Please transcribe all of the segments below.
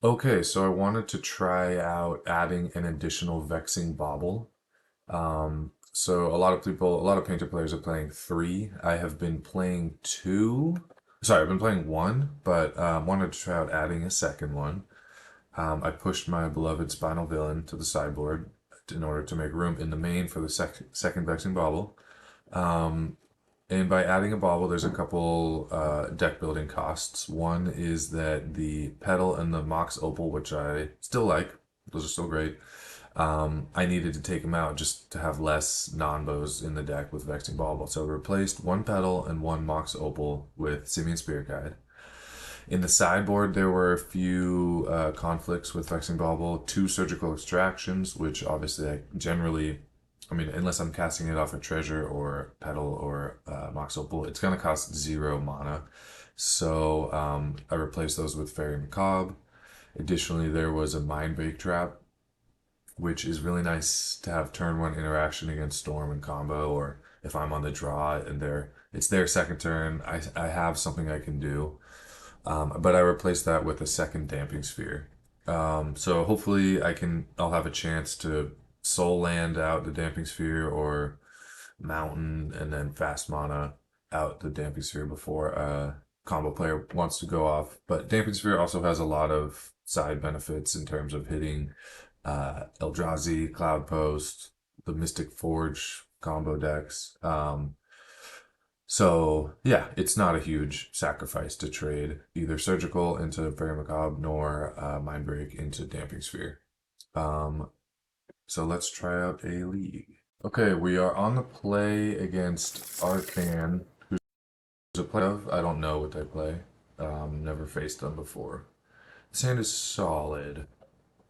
Okay, so I wanted to try out adding an additional Vexing Bauble. So a lot of people, a lot of Painter players are playing three. I have been playing two. Sorry, I've been playing one, but wanted to try out adding a second one. I pushed my beloved Spinal Villain to the sideboard in order to make room in the main for the second Vexing Bauble. Um, and by adding a bauble, there's a couple deck building costs. One is that the Petal and the Mox Opal, which I still like, those are still great. I needed to take them out just to have less non-bows in the deck with Vexing Bauble. So I replaced one Petal and one Mox Opal with Simian Spirit Guide. In the sideboard, there were a few conflicts with Vexing Bauble, two surgical extractions, which obviously I generally, I mean, unless I'm casting it off a treasure or petal or mox opal, it's going to cost 0 mana. So I replaced those with Fairy Macabre. Additionally, there was a Mindbreak Trap, which is really nice to have turn one interaction against Storm and combo, or if I'm on the draw and it's their second turn, I have something I can do. But I replaced that with a second Damping Sphere. So hopefully I'll have a chance to soul land out the Damping Sphere or mountain and then fast mana out the Damping Sphere before a combo player wants to go off. But Damping Sphere also has a lot of side benefits in terms of hitting Eldrazi, Cloud Post, the Mystic Forge combo decks. So yeah, it's not a huge sacrifice to trade either Surgical into Fairy Macabre nor Mindbreak into Damping Sphere. So let's try out a league. Okay, we are on the play against Arcan, who's a play of. I don't know what they play. Never faced them before. This hand is solid.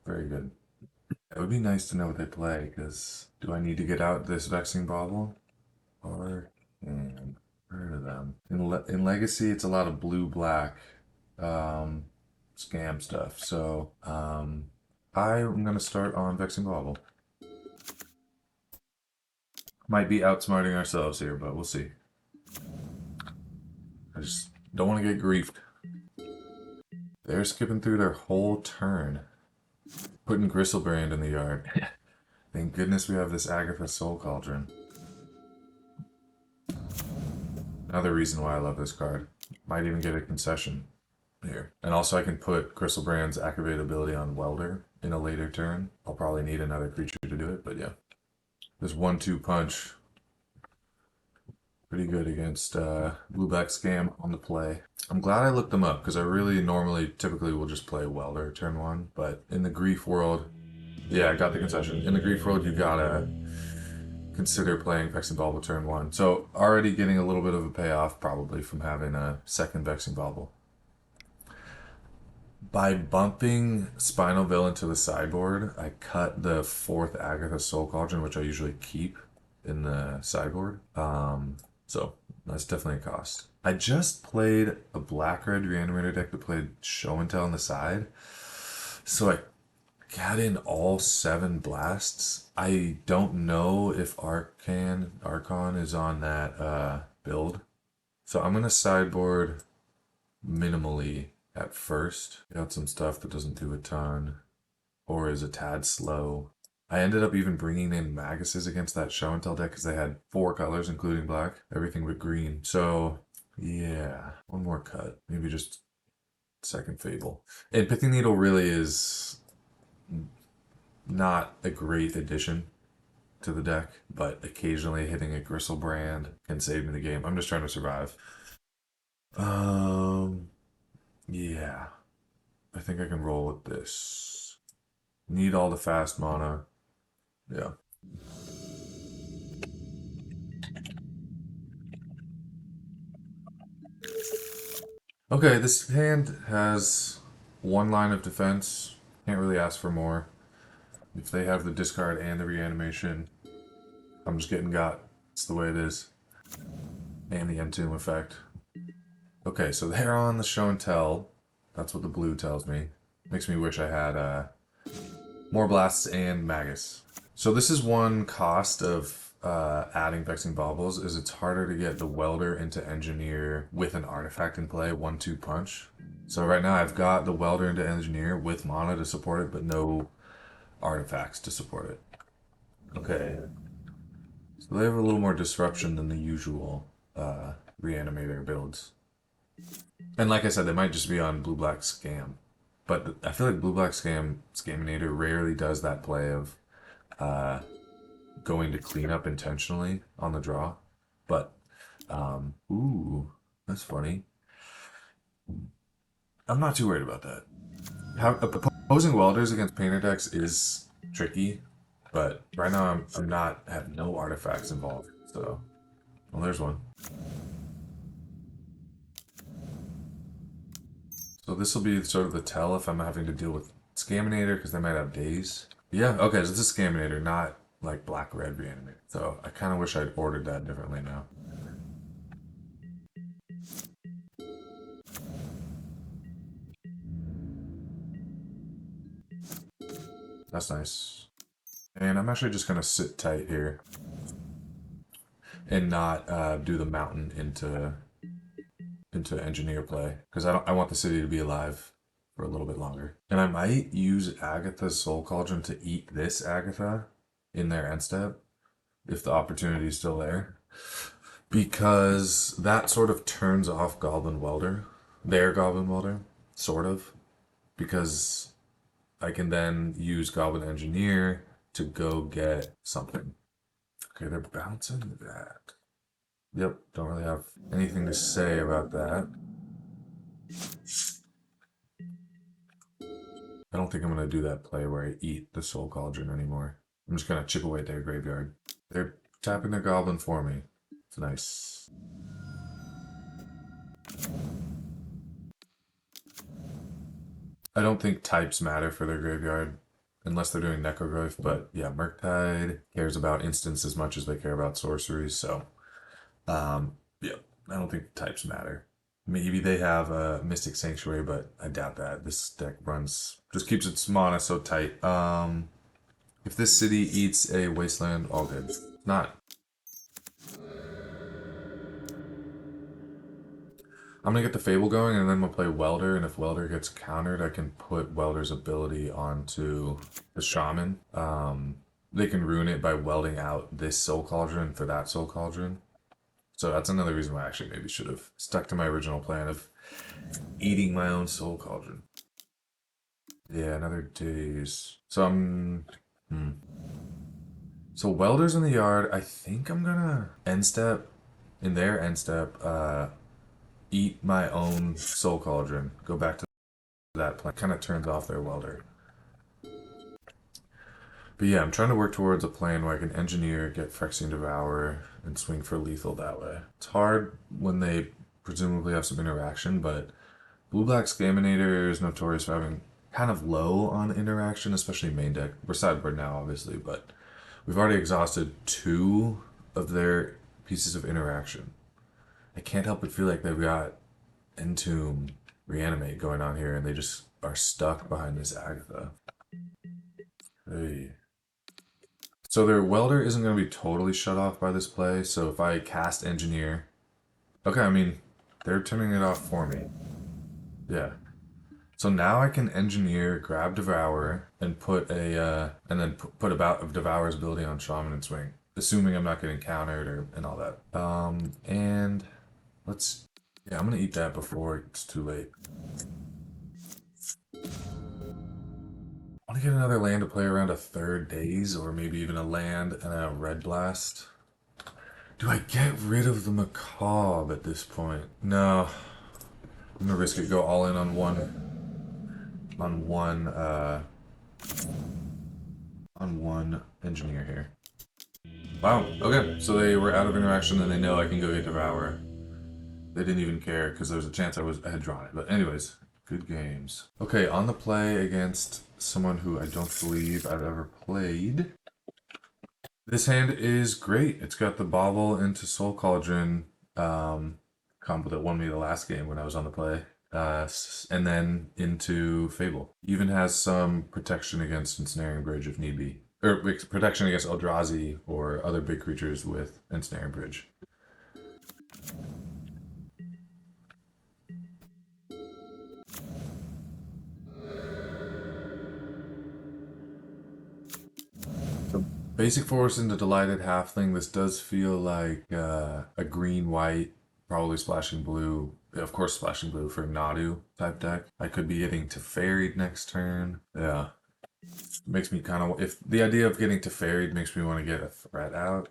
Very good. It would be nice to know what they play, because do I need to get out this Vexing Bauble? Or heard of them. In Legacy, it's a lot of blue-black scam stuff. So I'm going to start on Vexing Bauble. Might be outsmarting ourselves here, but we'll see. I just don't want to get griefed. They're skipping through their whole turn. Putting Gristlebrand in the yard. Thank goodness we have this Agatha Soul Cauldron. Another reason why I love this card. Might even get a concession here. And also I can put Gristlebrand's activate ability on Welder in a later turn. I'll probably need another creature to do it, but yeah. This 1-2 punch. Pretty good against Blueback Scam on the play. I'm glad I looked them up, because I really typically will just play Welder turn one, but in the Grief world, yeah, I got the concession. In the Grief world, you gotta consider playing Vexing Bauble turn one. So already getting a little bit of a payoff probably from having a second Vexing Bauble. By bumping Spinal Villain to the sideboard, I cut the fourth Agatha Soul Cauldron, which I usually keep in the sideboard. So that's definitely a cost. I just played a black-red Reanimator deck that played Show and Tell on the side. So I got in all 7 blasts. I don't know if Archon is on that build. So I'm going to sideboard minimally at first. Got some stuff that doesn't do a ton or is a tad slow. I ended up even bringing in Maguses against that Show and Tell deck because they had 4 colors, including black, everything but green. So yeah, one more cut, maybe just second Fable. And Pithing Needle really is not a great addition to the deck, but occasionally hitting a Gristlebrand can save me the game. I'm just trying to survive. Yeah, I think I can roll with this. Need all the fast mana. Yeah. Okay, this hand has 1 line of defense. Can't really ask for more. If they have the discard and the reanimation, I'm just getting got. It's the way it is. And the Entomb effect. Okay, so they're on the Show and Tell. That's what the blue tells me. Makes me wish I had more blasts and Magus. So this is one cost of adding Vexing Baubles, is it's harder to get the Welder into Engineer with an artifact in play, 1-2 punch. So right now I've got the Welder into Engineer with mana to support it, but no artifacts to support it. Okay. So they have a little more disruption than the usual Reanimator builds. And like I said, they might just be on blue-black scam. But I feel like blue-black Scaminator rarely does that play of going to clean up intentionally on the draw. But, ooh, that's funny. I'm not too worried about that. Opposing welders against painter decks is tricky, but right now I'm not have no artifacts involved. So, well, there's one. So this will be sort of the tell if I'm having to deal with Scaminator because they might have days. Yeah, okay, so this is Scaminator, not like black-red Reanimator. So I kind of wish I'd ordered that differently now. That's nice. And I'm actually just going to sit tight here and not do the mountain into engineer play because I want the city to be alive for a little bit longer. And I might use Agatha's Soul Cauldron to eat this Agatha in their end step if the opportunity is still there, because that sort of turns off Goblin Welder, their Goblin Welder, sort of, because I can then use Goblin Engineer to go get something. Okay, they're bouncing that. Yep, don't really have anything to say about that. I don't think I'm going to do that play where I eat the Soul Cauldron anymore. I'm just going to chip away at their graveyard. They're tapping their goblin for me. It's nice. I don't think types matter for their graveyard unless they're doing Necrogrowth, but yeah, Murktide cares about instants as much as they care about sorceries, so yeah, I don't think types matter. Maybe they have a Mystic Sanctuary, but I doubt that. This deck just keeps its mana so tight. If this city eats a Wasteland, all good. Not. I'm gonna get the Fable going, and then we'll play Welder, and if Welder gets countered, I can put Welder's ability onto the Shaman. They can ruin it by welding out this Soul Cauldron for that Soul Cauldron. So that's another reason why I actually maybe should have stuck to my original plan of eating my own Soul Cauldron. Yeah, another days. So So Welder's in the yard. I think I'm gonna end step, in their end step, eat my own Soul Cauldron. Go back to that plan. Kind of turns off their Welder. But yeah, I'm trying to work towards a plan where I can engineer, get Phyrexian Devourer, and swing for lethal that way. It's hard when they presumably have some interaction, but blue-black Scaminator is notorious for having kind of low on interaction, especially main deck. We're sideboard now, obviously, but we've already exhausted 2 of their pieces of interaction. I can't help but feel like they've got Entomb, Reanimate going on here, and they just are stuck behind this Agatha. Hey. So their Welder isn't going to be totally shut off by this play, so if I cast Engineer... Okay, I mean, they're turning it off for me. Yeah. So now I can Engineer, grab Devourer, and put a, and then put about Devourer's ability on Shaman and swing. Assuming I'm not getting countered and all that. And let's... Yeah, I'm going to eat that before it's too late. I want to get another land to play around a third daze, or maybe even a land and a red blast. Do I get rid of the Macabre at this point? No. I'm gonna risk it, go all in on one engineer here. Wow, okay, so they were out of interaction and they know I can go get Devourer. They didn't even care because there was a chance I had drawn it. But anyways, good games. Okay, on the play against someone who I don't believe I've ever played. This hand is great. It's got the Bauble into Soul Cauldron combo that won me the last game when I was on the play. And then into Fable. Even has some protection against Ensnaring Bridge if need be. Or protection against Eldrazi or other big creatures with Ensnaring Bridge. Basic Force into Delighted Halfling. This does feel like a green-white, probably splashing blue. Of course, splashing blue for Nadu type deck. I could be getting Teferied next turn. Yeah. Makes me kind of... If the idea of getting Teferied makes me want to get a threat out.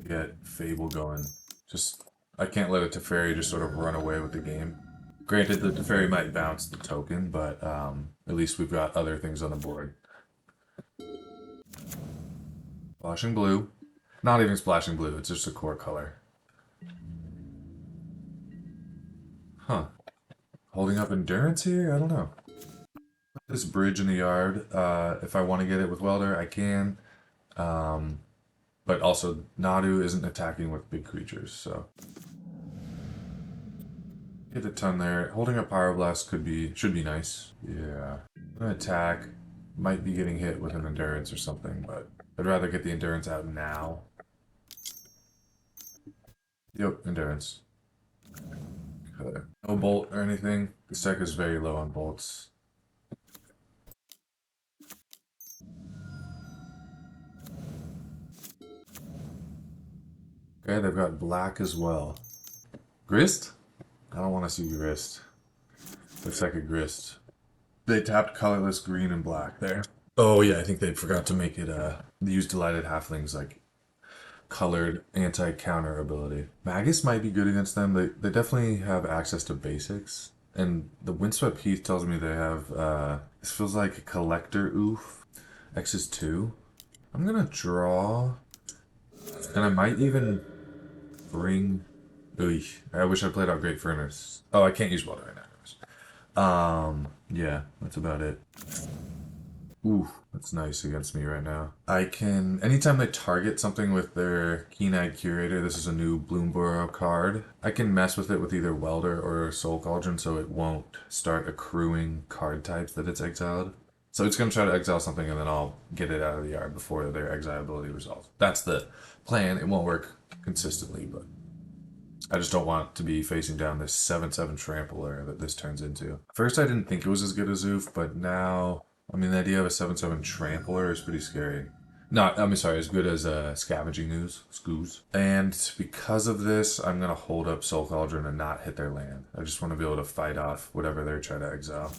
Get Fable going. Just... I can't let a Teferi just sort of run away with the game. Granted, the Teferi might bounce the token, but at least we've got other things on the board. Splashing blue. Not even splashing blue, it's just a core color. Huh. Holding up endurance here? I don't know. This bridge in the yard, if I want to get it with Welder, I can. But also, Nadu isn't attacking with big creatures, so... Get a ton there. Holding up Pyroblast should be nice. Yeah. An attack. Might be getting hit with an endurance or something, but I'd rather get the endurance out now. Yep, endurance. Okay. No bolt or anything. This deck is very low on bolts. Okay, they've got black as well. Grist? I don't want to see Grist. Looks like a Grist. They tapped colorless green and black there. Oh yeah, I think they forgot to make it use Delighted Halflings like colored anti-counter ability. Magus might be good against them. They definitely have access to basics. And the Windswept Heath tells me they have this feels like a collector oof. X is 2. I'm gonna draw. And I might even bring... Oy, I wish I played out Great Furnace. Oh, I can't use Welder right now. Yeah, that's about it. Ooh, that's nice against me right now. I can... Anytime they target something with their Keen-Eyed Curator, this is a new Bloomborough card, I can mess with it with either Welder or Soul Cauldron so it won't start accruing card types that it's exiled. So it's going to try to exile something and then I'll get it out of the yard before their exile ability resolves. That's the plan. It won't work consistently, but I just don't want to be facing down this 7/7 Trampler that this turns into. First, I didn't think it was as good as Oof, but now, I mean, the idea of a 7/7 Trampler is pretty scary. Not, I mean, sorry, as good as Scavenging Scooze. And because of this, I'm going to hold up Soul Cauldron and not hit their land. I just want to be able to fight off whatever they're trying to exile.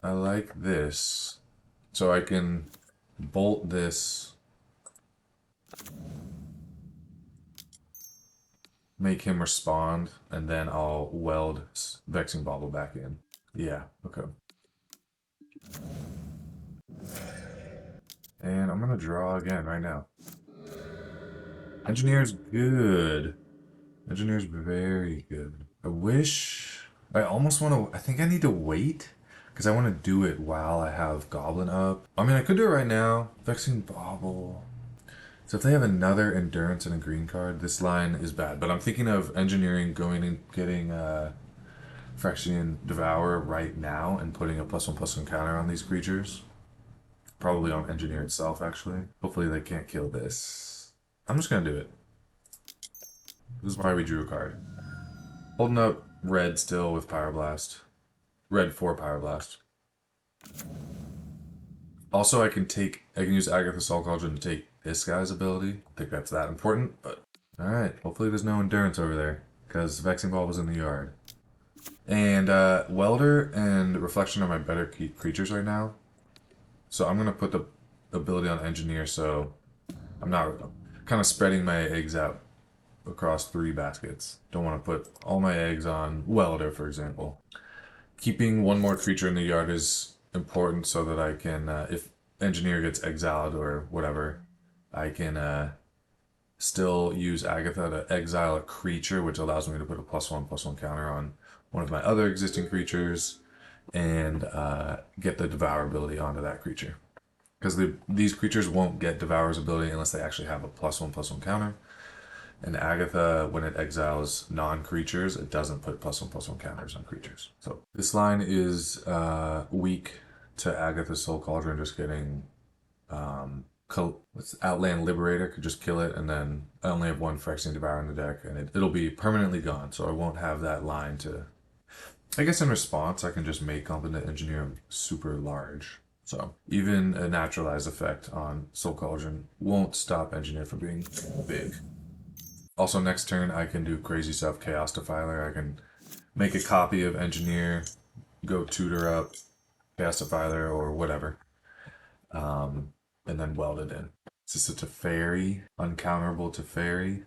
I like this. So I can bolt this. Make him respond, and then I'll weld Vexing Bauble back in. Yeah, okay. And I'm gonna draw again right now. Engineer's good. Engineer's very good. I almost want to, I think I need to wait, because I want to do it while I have Goblin up. I mean, I could do it right now. Vexing Bauble. So if they have another Endurance and a green card, this line is bad. But I'm thinking of engineering, going and getting Phyrexian Devourer right now and putting a +1/+1 counter on these creatures. Probably on Engineer itself, actually. Hopefully they can't kill this. I'm just going to do it. This is why we drew a card. Holding up red still with Pyroblast. Red for Pyroblast. Also, I can use Agatha Soul Cauldron to take this guy's ability. I think that's that important, but... Alright, hopefully there's no endurance over there, because Vexing Bauble was in the yard. And Welder and Reflection are my better creatures right now. So I'm going to put the ability on Engineer, so I'm not kind of spreading my eggs out across 3 baskets. Don't want to put all my eggs on Welder, for example. Keeping one more creature in the yard is important so that I can, if Engineer gets exiled or whatever, I can still use Agatha to exile a creature, which allows me to put a +1/+1 counter on one of my other existing creatures and get the Devour ability onto that creature. Because these creatures won't get Devour's ability unless they actually have a +1/+1 counter. And Agatha, when it exiles non-creatures, it doesn't put +1/+1 counters on creatures. So this line is weak to Agatha Soul Cauldron just getting Outland Liberator, could just kill it, and then I only have one Phyrexian Devourer in the deck, and it'll be permanently gone, so I won't have that line to... I guess in response, I can just make Competent Engineer super large. So even a naturalized effect on Soul Cauldron won't stop Engineer from being big. Also, next turn I can do crazy stuff. Chaos Defiler. I can make a copy of Engineer, go tutor up Chaos Defiler or whatever, and then weld it in. Is this a Teferi? Uncounterable Teferi?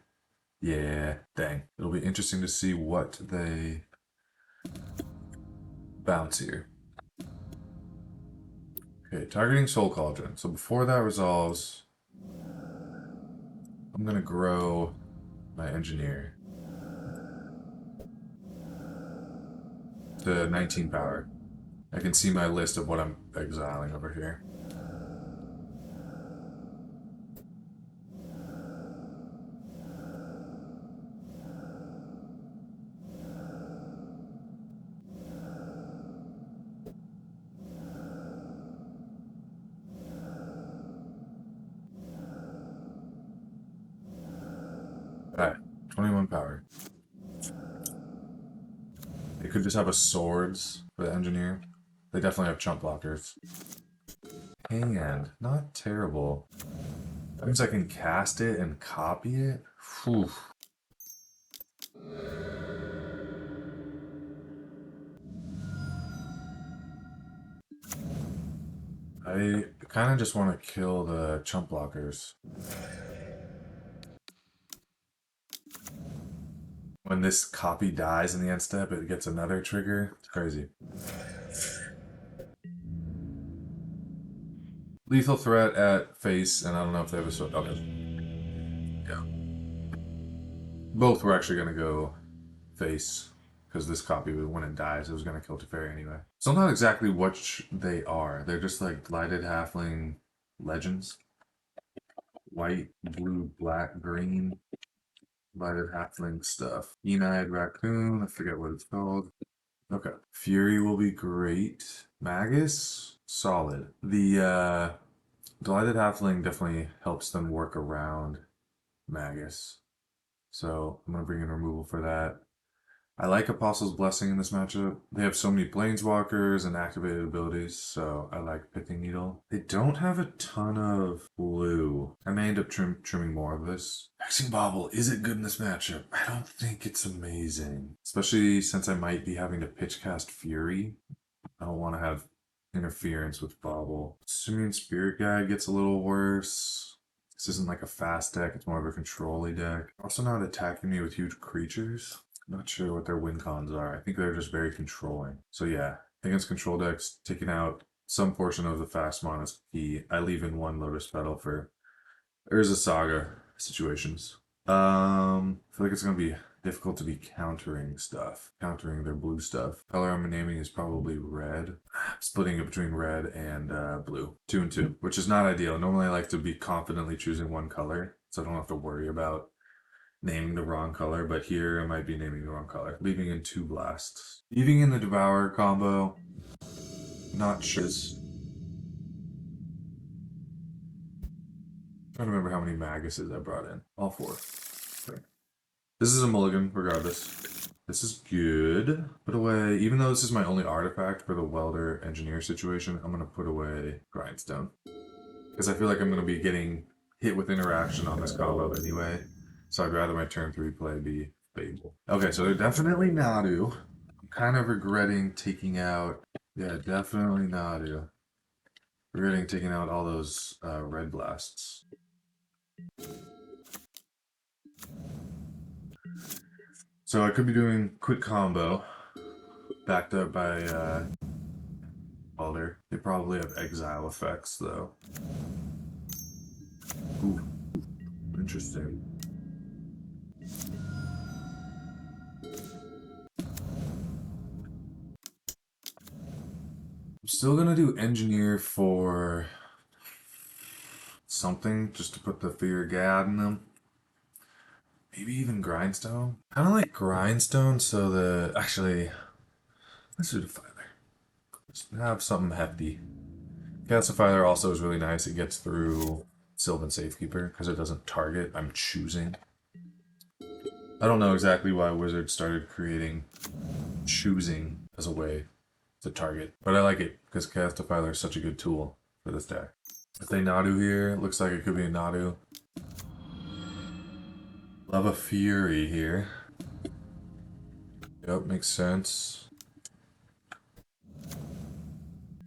Yeah, dang. It'll be interesting to see what they bounce here. Okay, targeting Soul Cauldron. So before that resolves, I'm gonna grow my Engineer to 19 power. I can see my list of what I'm exiling over here. Alright, 21 power. They could just have a swords for the Engineer. They definitely have chump blockers. Hand, not terrible. That means I can cast it and copy it? Whew. I kind of just want to kill the chump blockers. When this copy dies in the end step, it gets another trigger. It's crazy. Lethal threat at face, and I don't know if they have a sword. Okay. Yeah. Both were actually going to go face, because this copy, when it dies, it was going to kill Teferi anyway. So I'm not exactly what they are. They're just like lighted halfling legends. White, blue, black, green. Lighted halfling stuff. Keen-eyed raccoon, I forget what it's called. Okay. Fury will be great. Magus, solid. The Delighted Halfling definitely helps them work around Magus. So I'm going to bring in removal for that. I like Apostle's Blessing in this matchup. They have so many Planeswalkers and activated abilities, so I like Pithing Needle. They don't have a ton of blue. I may end up trimming more of this. Vexing Bauble, is it good in this matchup? I don't think it's amazing. Especially since I might be having to pitch cast Fury. I don't want to have interference with Bauble. Simian Spirit Guide gets a little worse. This isn't like a fast deck, it's more of a control-y deck. Also not attacking me with huge creatures. Not sure what their win cons are. I think they're just very controlling. So yeah, against control decks, taking out some portion of the fast mana is key. I leave in one Lotus Petal for Urza Saga situations. I feel like it's gonna be difficult to be countering their blue stuff. Color I'm naming is probably red. Splitting it between red and blue. 2 and 2, which is not ideal. Normally I like to be confidently choosing one color, so I don't have to worry about naming the wrong color, but here I might be naming the wrong color. Leaving in 2 blasts. Leaving in the Devourer combo. Not sure. Trying to remember how many Maguses I brought in. All 4. Okay. This is a mulligan, regardless. This is good. Put away, even though this is my only artifact for the Welder Engineer situation, I'm going to put away Grindstone. Because I feel like I'm going to be getting hit with interaction on this combo anyway. So I'd rather my turn 3 play be Fable. Okay, so they're definitely Nadu. I'm kind of regretting taking out... Yeah, definitely Nadu. Regretting taking out all those red blasts. So I could be doing quick combo, backed up by Welder. They probably have exile effects though. Ooh, interesting. I'm still gonna do Engineer for something, just to put the fear of God in them. Maybe even Grindstone. I don't like Grindstone, so actually, let's do Defiler. Let's have something hefty. Chaos Defiler also is really nice. It gets through Sylvan Safekeeper because it doesn't target. I'm choosing. I don't know exactly why Wizards started creating choosing as a way the target. But I like it because Chaos Defiler is such a good tool for this deck. If they Nadu here, looks like it could be a Nadu. Love a Fury here. Yep, makes sense.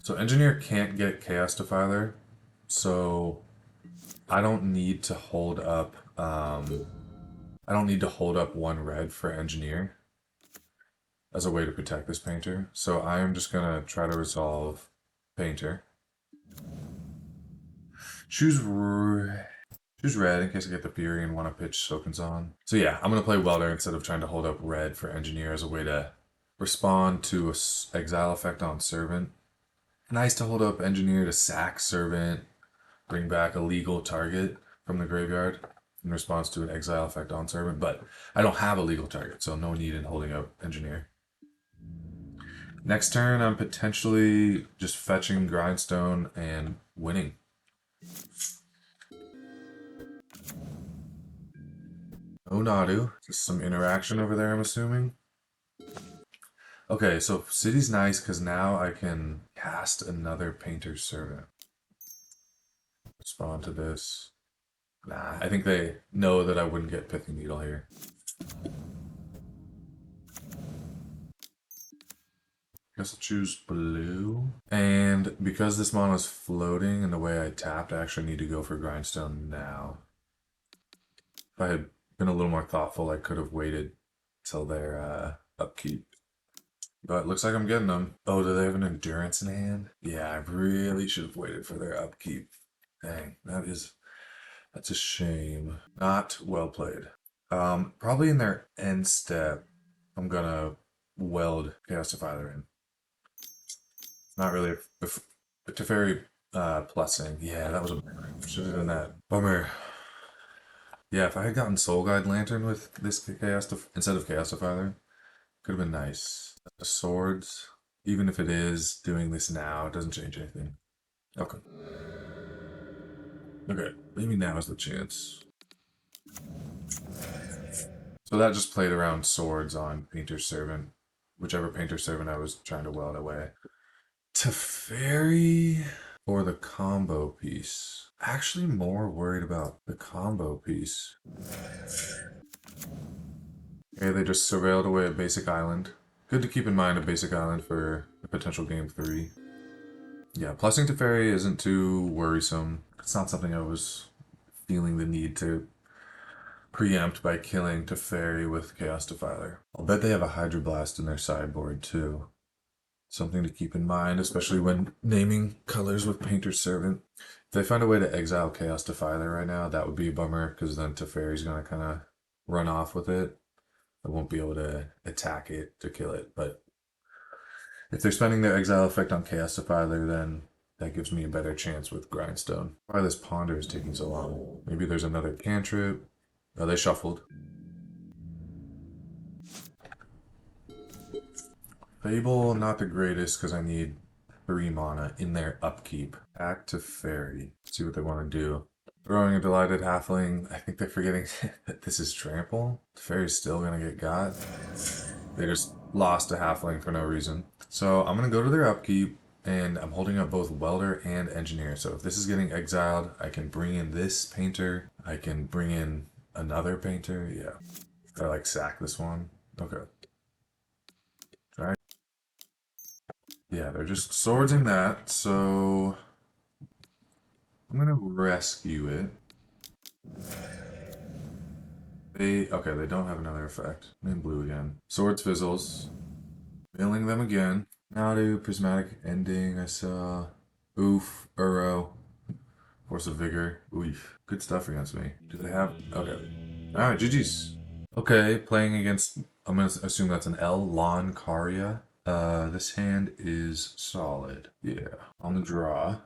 So Engineer can't get Chaos Defiler, so I don't need to hold up. I don't need to hold up 1 red for Engineer as a way to protect this Painter. So I am just gonna try to resolve Painter. Choose red in case I get the Fury and want to pitch tokens on. So yeah, I'm gonna play Welder instead of trying to hold up red for Engineer as a way to respond to a exile effect on Servant. Nice to hold up Engineer to sack Servant, bring back a legal target from the graveyard in response to an exile effect on Servant, but I don't have a legal target, so no need in holding up Engineer. Next turn, I'm potentially just fetching Grindstone and winning. Oh, Nadu. Just some interaction over there, I'm assuming. Okay, so City's nice because now I can cast another Painter's Servant. Respond to this. Nah, I think they know that I wouldn't get Pithing Needle here. Guess I'll choose blue. And because this mono's floating and the way I tapped, I actually need to go for Grindstone now. If I had been a little more thoughtful, I could have waited till their upkeep. But it looks like I'm getting them. Oh, do they have an Endurance in hand? Yeah, I really should have waited for their upkeep. Dang, that's a shame. Not well played. Probably in their end step, I'm gonna weld Chaos Defiler in. Not really a Teferi plusing. Yeah, that was a bummer. Should have done that. Bummer. Yeah, if I had gotten Soul Guide Lantern with this instead of Chaos Defiler, could have been nice. The swords, even if it is doing this now, it doesn't change anything. Okay. Okay, maybe now is the chance. So that just played around swords on Painter's Servant, whichever Painter's Servant I was trying to weld away. Teferi or the combo piece? Actually more worried about the combo piece. Okay, they just surveilled away a basic island. Good to keep in mind a basic island for a potential game 3. Yeah, plussing Teferi isn't too worrisome. It's not something I was feeling the need to preempt by killing Teferi with Chaos Defiler. I'll bet they have a Hydroblast in their sideboard too. Something to keep in mind, especially when naming colors with Painter's Servant. If they find a way to exile Chaos Defiler right now, that would be a bummer, because then Teferi's going to kind of run off with it. I won't be able to attack it to kill it, but if they're spending their exile effect on Chaos Defiler, then that gives me a better chance with Grindstone. Why this Ponder is taking so long? Maybe there's another cantrip. Oh, they shuffled. Fable, not the greatest because I need 3 mana in their upkeep. Back to Fairy. See what they want to do. Throwing a Delighted Halfling. I think they're forgetting that this is Trample. Fairy's still going to get got. They just lost a Halfling for no reason. So I'm going to go to their upkeep, and I'm holding up both Welder and Engineer. So if this is getting exiled, I can bring in this Painter. I can bring in another Painter. Yeah. If I like sack this one. Okay. Right. Yeah, they're just swordsing that, so I'm gonna rescue it. Okay, they don't have another effect. I'm in blue again. Swords fizzles. Failing them again. Nadu, Prismatic Ending, I saw. Oof, Uro. Force of Vigor. Oof. Good stuff against me. Do they have... Okay. Alright, GG's. Okay, playing against... I'm gonna assume that's an L. Lon Caria. This hand is solid. Yeah. On the draw.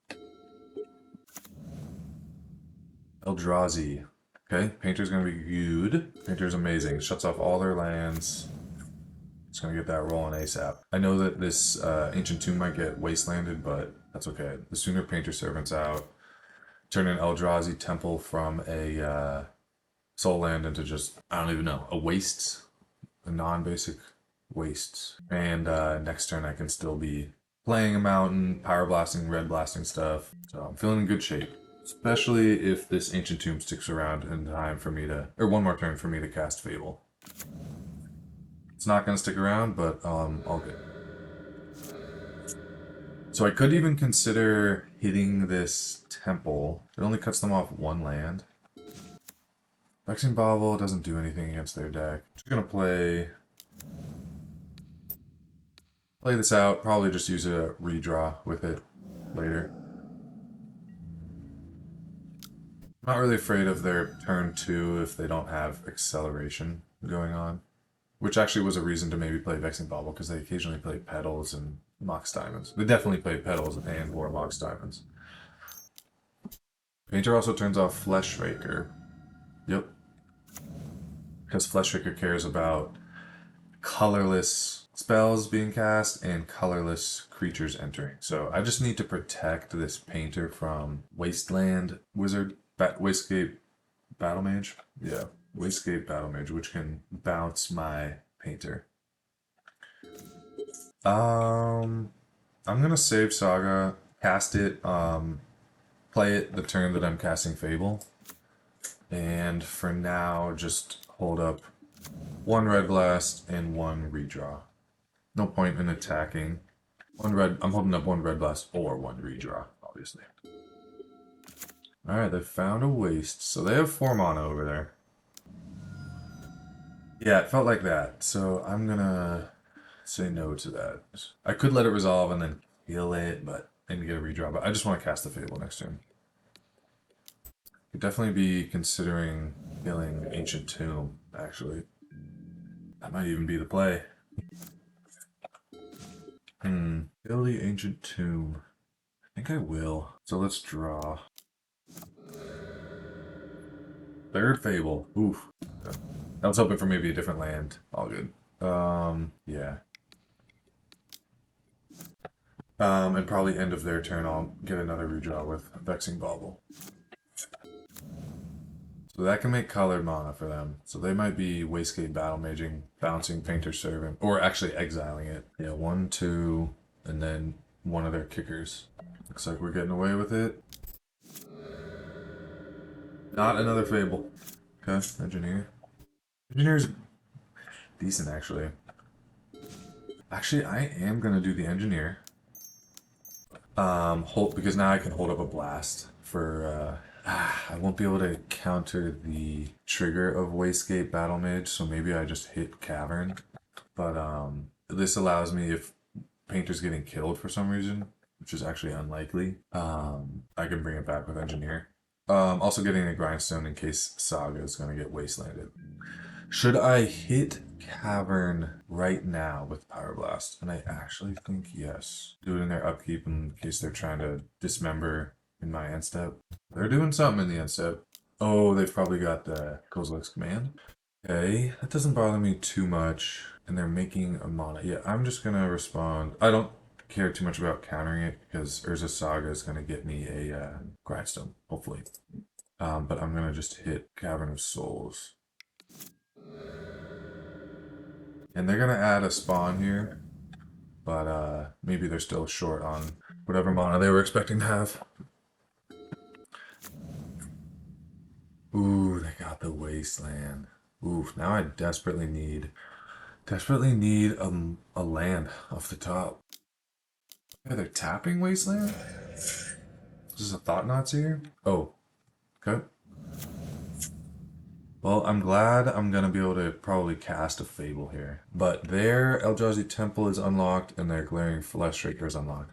Eldrazi. Okay, Painter's gonna be good. Painter's amazing. Shuts off all their lands. It's gonna get that rolling ASAP. I know that this Ancient Tomb might get wastelanded, but that's okay. The sooner Painter Servant's out, turn an Eldrazi Temple from a soul land into just, I don't even know, a waste, a non-basic wastes. And next turn I can still be playing a mountain, power blasting, red blasting stuff. So I'm feeling in good shape. Especially if this Ancient Tomb sticks around in time for me to, or one more turn for me to cast Fable. It's not going to stick around, but all good. So I could even consider hitting this temple. It only cuts them off one land. Vexing Bauble doesn't do anything against their deck. Just gonna play this out. Probably just use a redraw with it later. I'm not really afraid of their turn 2 if they don't have acceleration going on. Which actually was a reason to maybe play Vexing Bauble, because they occasionally play Petals and Mox Diamonds. They definitely play Petals and or Mox Diamonds. Painter also turns off Fleshraker. Yep. Because Fleshraker cares about colorless spells being cast and colorless creatures entering. So I just need to protect this Painter from Wasteland Wizard, Wastegate Battle Mage. Yeah, Wastegate Battle Mage, which can bounce my Painter. I'm gonna save Saga, cast it, play it the turn that I'm casting Fable, and for now just hold up one red blast and one redraw. No point in attacking. I'm holding up one red blast or one redraw, obviously. Alright, they found a waste. So they have 4 mana over there. Yeah, it felt like that. So I'm gonna say no to that. I could let it resolve and then kill it, but and get a redraw. But I just want to cast the Fable next turn. Could definitely be considering killing Ancient Tomb, actually. That might even be the play. Kill the Ancient Tomb. I think I will. So let's draw. Third Fable. Oof. I was hoping for maybe a different land. All good. Yeah. And probably end of their turn, I'll get another redraw with Vexing Bauble. So that can make colored mana for them. So they might be Wastegate Battle Maging, bouncing Painter Servant, or actually exiling it. Yeah, 1, 2, and then one of their kickers. Looks like we're getting away with it. Not another Fable. Okay, Engineer. Engineer's decent, actually. Actually, I am gonna do the Engineer. Because now I can hold up a blast for, I won't be able to counter the trigger of Wastegate Battle Mage, so maybe I just hit Cavern. But, this allows me, if Painter's getting killed for some reason, which is actually unlikely, I can bring it back with Engineer. Also getting a Grindstone in case Saga is going to get Wastelanded. Should I hit Cavern right now with Power Blast? And I actually think yes. Do it in their upkeep in case they're trying to dismember in my end step. They're doing something in the end step. Oh, they've probably got the Kozilek's Command. Okay, that doesn't bother me too much. And they're making a mana. Yeah, I'm just going to respond. I don't care too much about countering it because Urza Saga is going to get me a Grindstone, hopefully. But I'm going to just hit Cavern of Souls. And they're going to add a spawn here. But maybe they're still short on whatever mana they were expecting to have. Ooh, they got the Wasteland. Ooh, now I desperately need a land off the top. Yeah, they're tapping Wasteland? Is this a Thought Knots here? Oh, okay. Well, I'm glad I'm gonna be able to probably cast a Fable here. But their Eldrazi Temple is unlocked and their Glaring Fleshraker is unlocked.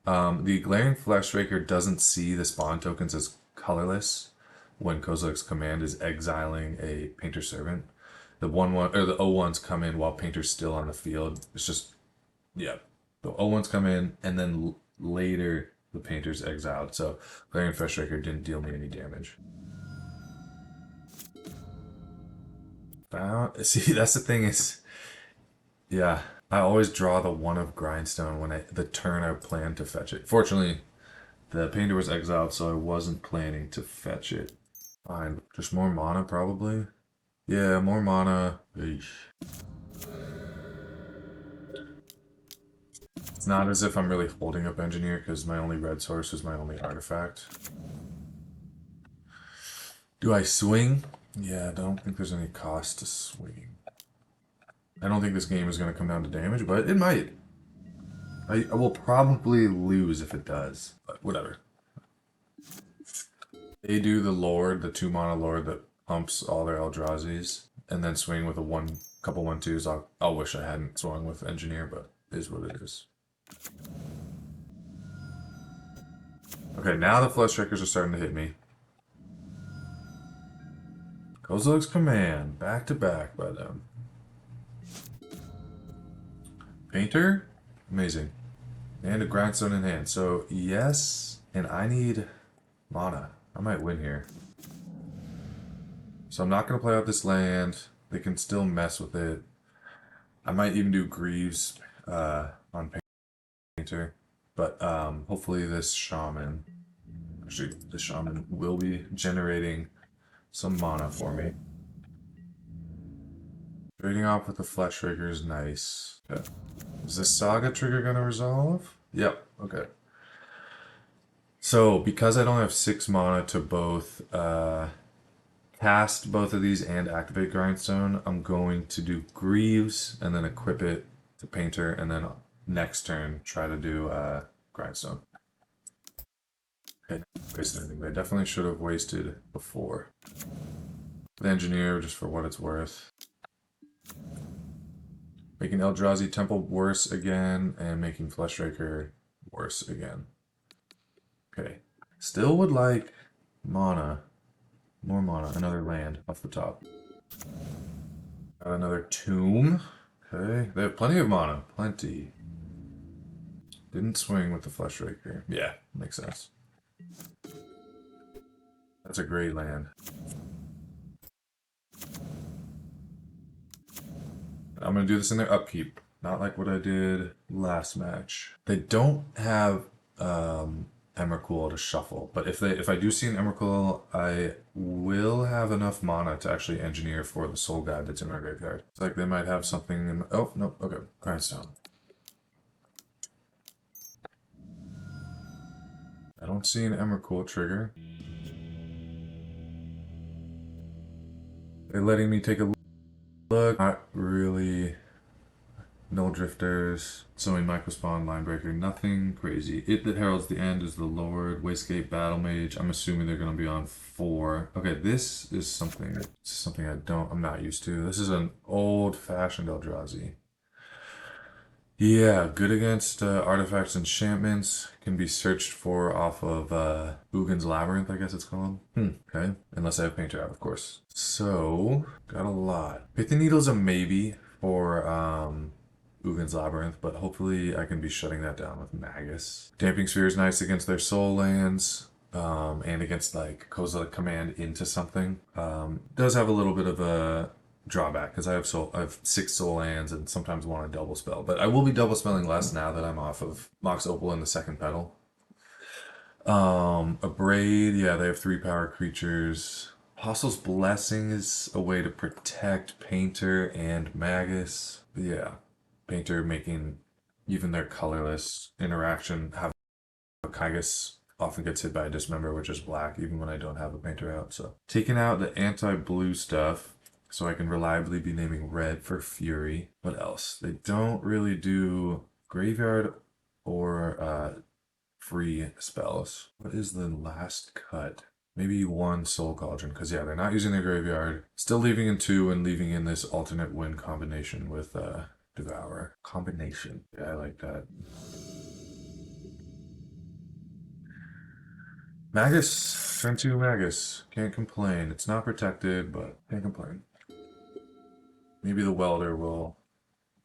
The Glaring Fleshraker doesn't see the spawn tokens as colorless when Kozilek's Command is exiling a Painter Servant. The 1/1 or the 0/1s come in while Painter's still on the field. It's just, yeah, the 0/1s come in and then later the Painter's exiled. So Glaring Fleshraker didn't deal me any damage. See, that's the thing is, yeah, I always draw the 1 of Grindstone when the turn I plan to fetch it. Fortunately, the Painter was exiled, so I wasn't planning to fetch it. Fine, just more mana probably. Yeah, more mana. Eesh. It's not as if I'm really holding up Engineer because my only red source is my only artifact. Do I swing? Yeah, I don't think there's any cost to swinging. I don't think this game is going to come down to damage, but it might. I will probably lose if it does, but whatever. They do the Lord, the 2-mana Lord that pumps all their Eldrazi's, and then swing with a couple 1/2s. I'll wish I hadn't swung with Engineer, but it is what it is. Okay, now the Flesh Shakers are starting to hit me. Kozilek's Command, back to back by them. Painter, amazing. And a Grindstone in hand. So, yes, and I need mana. I might win here. So I'm not going to play out this land. They can still mess with it. I might even do Greaves on Painter. But hopefully this Shaman... Actually, the Shaman will be generating some mana for me. Trading off with the Flesh Trigger is nice. Okay. Is this Saga trigger going to resolve? Yep, okay. So, because I don't have 6 mana to both cast both of these and activate Grindstone, I'm going to do Greaves and then equip it to Painter, and then next turn try to do Grindstone. Okay, wasted anything. They definitely should have wasted before. The Engineer, just for what it's worth. Making Eldrazi Temple worse again, and making Fleshraker worse again. Okay. Still would like mana. More mana. Another land off the top. Got another tomb. Okay. They have plenty of mana. Plenty. Didn't swing with the Fleshraker. Yeah, makes sense. That's a great land. I'm going to do this in their upkeep. Not like what I did last match. They don't have Emrakul to shuffle, but if I do see an Emrakul, I will have enough mana to actually engineer for the Soul Guide that's in my graveyard. It's like they might have something in... Oh, no, okay. Grindstone. I don't see an Emrakul trigger. They're letting me take a look. Not really. Null Drifters, Sowing Microspawn, Linebreaker, nothing crazy. It that heralds the end is the Lord, Wastegate Battle Mage. I'm assuming they're going to be on 4. Okay, this is something I'm not used to. This is an old-fashioned Eldrazi. Yeah, good against artifacts, enchantments. Can be searched for off of Ugin's Labyrinth, I guess it's called. Okay, unless I have Painter out, of course. So, got a lot. Pithing Needle's a maybe for Ugin's Labyrinth, but hopefully I can be shutting that down with Magus. Damping Sphere is nice against their soul lands, and against like Kozilek Command into something. Does have a little bit of a drawback because I have 6 soul lands and sometimes want to double spell, but I will be double spelling less now that I'm off of Mox Opal in the second pedal. A Braid, yeah, they have 3 power creatures. Apostle's Blessing is a way to protect Painter and Magus. But yeah, Painter making even their colorless interaction have a Kygus often gets hit by a Dismember, which is black, even when I don't have a Painter out. So taking out the anti-blue stuff so I can reliably be naming red for Fury. What else? They don't really do graveyard or free spells. What is the last cut? Maybe 1 Soul Cauldron, because yeah, they're not using their graveyard. Still leaving in 2 and leaving in this alternate win combination with Devourer. Combination. Yeah, I like that. Magus. Turn 2 Magus. Can't complain. It's not protected, but can't complain. Maybe the Welder will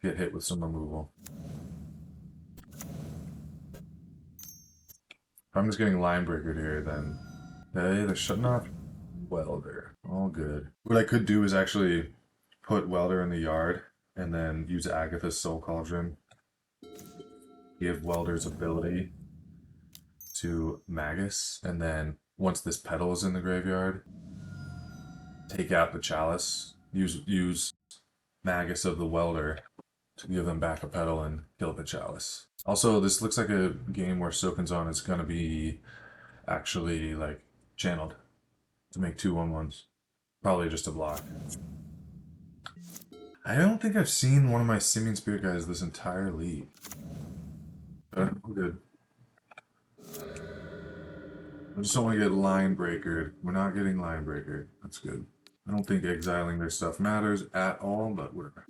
get hit with some removal. If I'm just getting Linebreaker here, then... Okay, they're shutting off Welder. All good. What I could do is actually put Welder in the yard and then use Agatha's Soul Cauldron. Give Welder's ability to Magus, and then once this pedal is in the graveyard, take out the Chalice. Use Magus of the Welder to give them back a petal and kill the chalice. Also, this looks like a game where Soken's is going to be actually like channeled to make 2/1/1s. Probably just a block. I don't think I've seen one of my Simian Spirit guys this entire league. But I'm good. I just don't want to get line breakered. We're not getting line breakered. That's good. I don't think exiling their stuff matters at all, but whatever.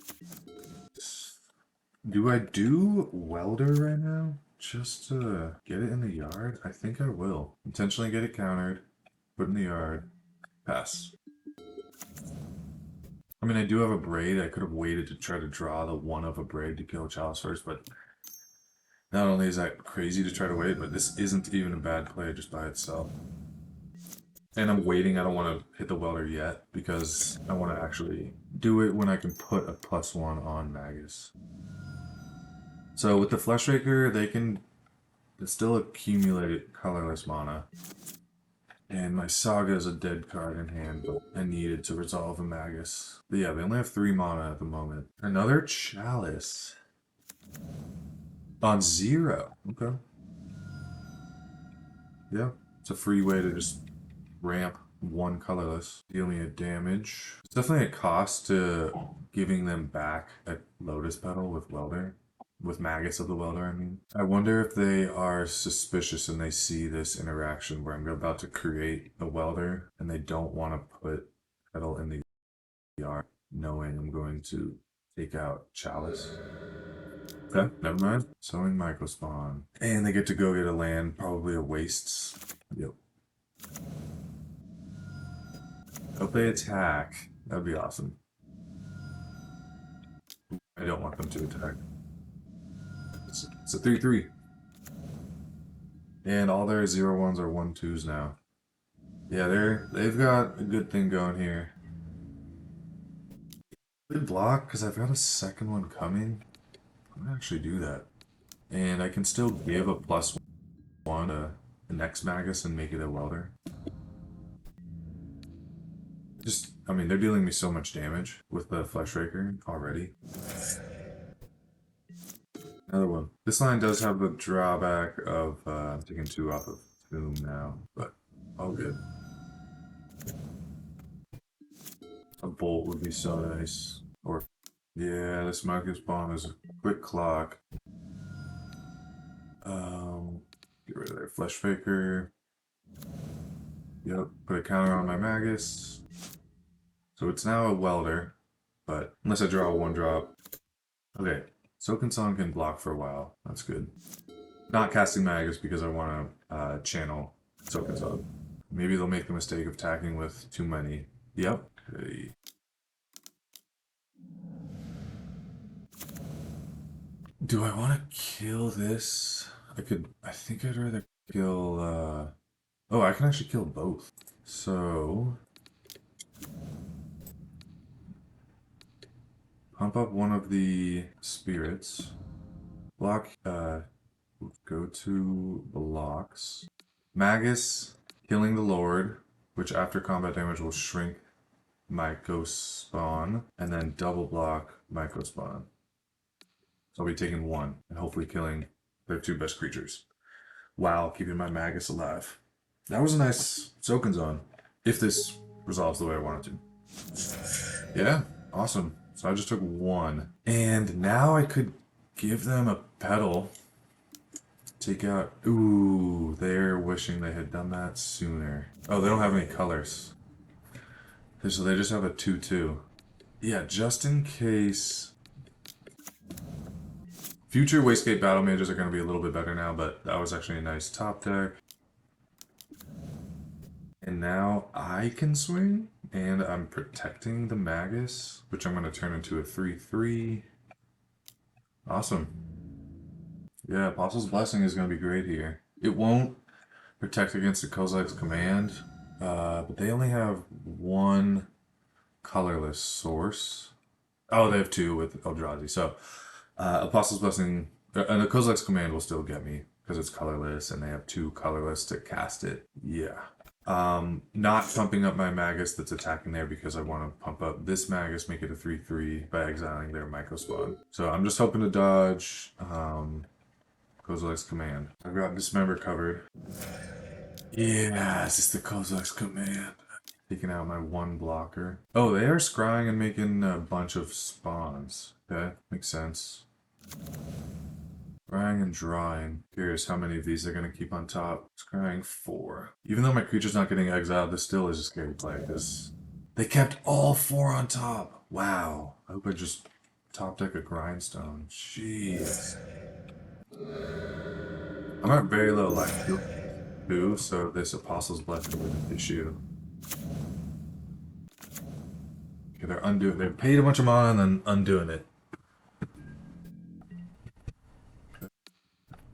Do I do Welder right now? Just to get it in the yard? I think I will. Intentionally get it countered, put in the yard, pass. I mean, I do have a braid. I could have waited to try to draw the one of a braid to kill a chalice first, but not only is that crazy to try to wait, but this isn't even a bad play just by itself. And I'm waiting. I don't want to hit the welder yet because I want to actually do it when I can put a +1 on Magus. So with the Fleshraker, they can still accumulate colorless mana. And my Saga is a dead card in hand, but I needed to resolve a Magus. But yeah, they only have 3 mana at the moment. Another Chalice. On 0. Okay. Yeah, it's a free way to just ramp 1 colorless. Deal me a damage. It's definitely a cost to giving them back a Lotus Petal with Welder. With Magus of the Welder, I mean. I wonder if they are suspicious and they see this interaction where I'm about to create a Welder and they don't want to put Petal in the yard, knowing I'm going to take out Chalice. Okay, never mind. Sowing Microspawn. And they get to go get a land, probably a Wastes. Yep. Hope they attack. That'd be awesome. I don't want them to attack. It's a 3/3. And all their 0/1s are 1/2s now. Yeah, they've got a good thing going here. Good block, because I've got a second one coming. I'm gonna actually do that. And I can still give a +1 to the next Magus and make it a Welder. Just, I mean, they're dealing me so much damage with the Fleshraker already. Another one. This line does have the drawback of taking 2 off of Tomb now, but all good. A bolt would be so nice. Or, yeah, this Magus Bomb is a quick clock. Get rid of their Fleshraker. Yep, put a counter on my Magus. So it's now a Welder, but unless I draw a 1-drop. Okay. Soken can block for a while. That's good. Not casting Magus because I want to channel Soken. Maybe they'll make the mistake of attacking with too many. Yep. Okay. Do I want to kill this? I think I'd rather kill, oh, I can actually kill both. So pump up one of the spirits. Block, go to blocks. Magus, killing the Lord, which after combat damage will shrink Microspawn, and then double block Microspawn. So I'll be taking 1, and hopefully killing their 2 best creatures, while keeping my Magus alive. That was a nice Soken, if this resolves the way I want it to. Yeah, awesome. So I just took 1. And now I could give them a petal. Take out... Ooh, they're wishing they had done that sooner. Oh, they don't have any colors. So they just have a 2/2. Yeah, just in case... Future Wastegate Battle Mages are going to be a little bit better now, but that was actually a nice top deck. And now I can swing, and I'm protecting the Magus, which I'm going to turn into a 3/3. Awesome. Yeah, Apostle's Blessing is going to be great here. It won't protect against the Kozilek's Command, but they only have 1 colorless source. Oh, they have 2 with Eldrazi, so Apostle's Blessing, and the Kozilek's Command will still get me, because it's colorless, and they have 2 colorless to cast it. Yeah. Not pumping up my Magus that's attacking there because I want to pump up this Magus, make it a 3/3 by exiling their Myco spawn. So I'm just hoping to dodge Kozilek's command. I've got Dismember covered. Yeah, it's just the Kozilek's command. Taking out my one blocker. Oh, they are scrying and making a bunch of spawns. Okay, makes sense. Scrying and drawing. Curious how many of these they're going to keep on top. Scrying 4. Even though my creature's not getting exiled, this still is a scary play because they kept all 4 on top. Wow. I hope I just top deck a Grindstone. Jeez. I'm at very low life too, so this Apostle's Blessing is an issue. Okay, they're undoing. They paid a bunch of mana and then undoing it.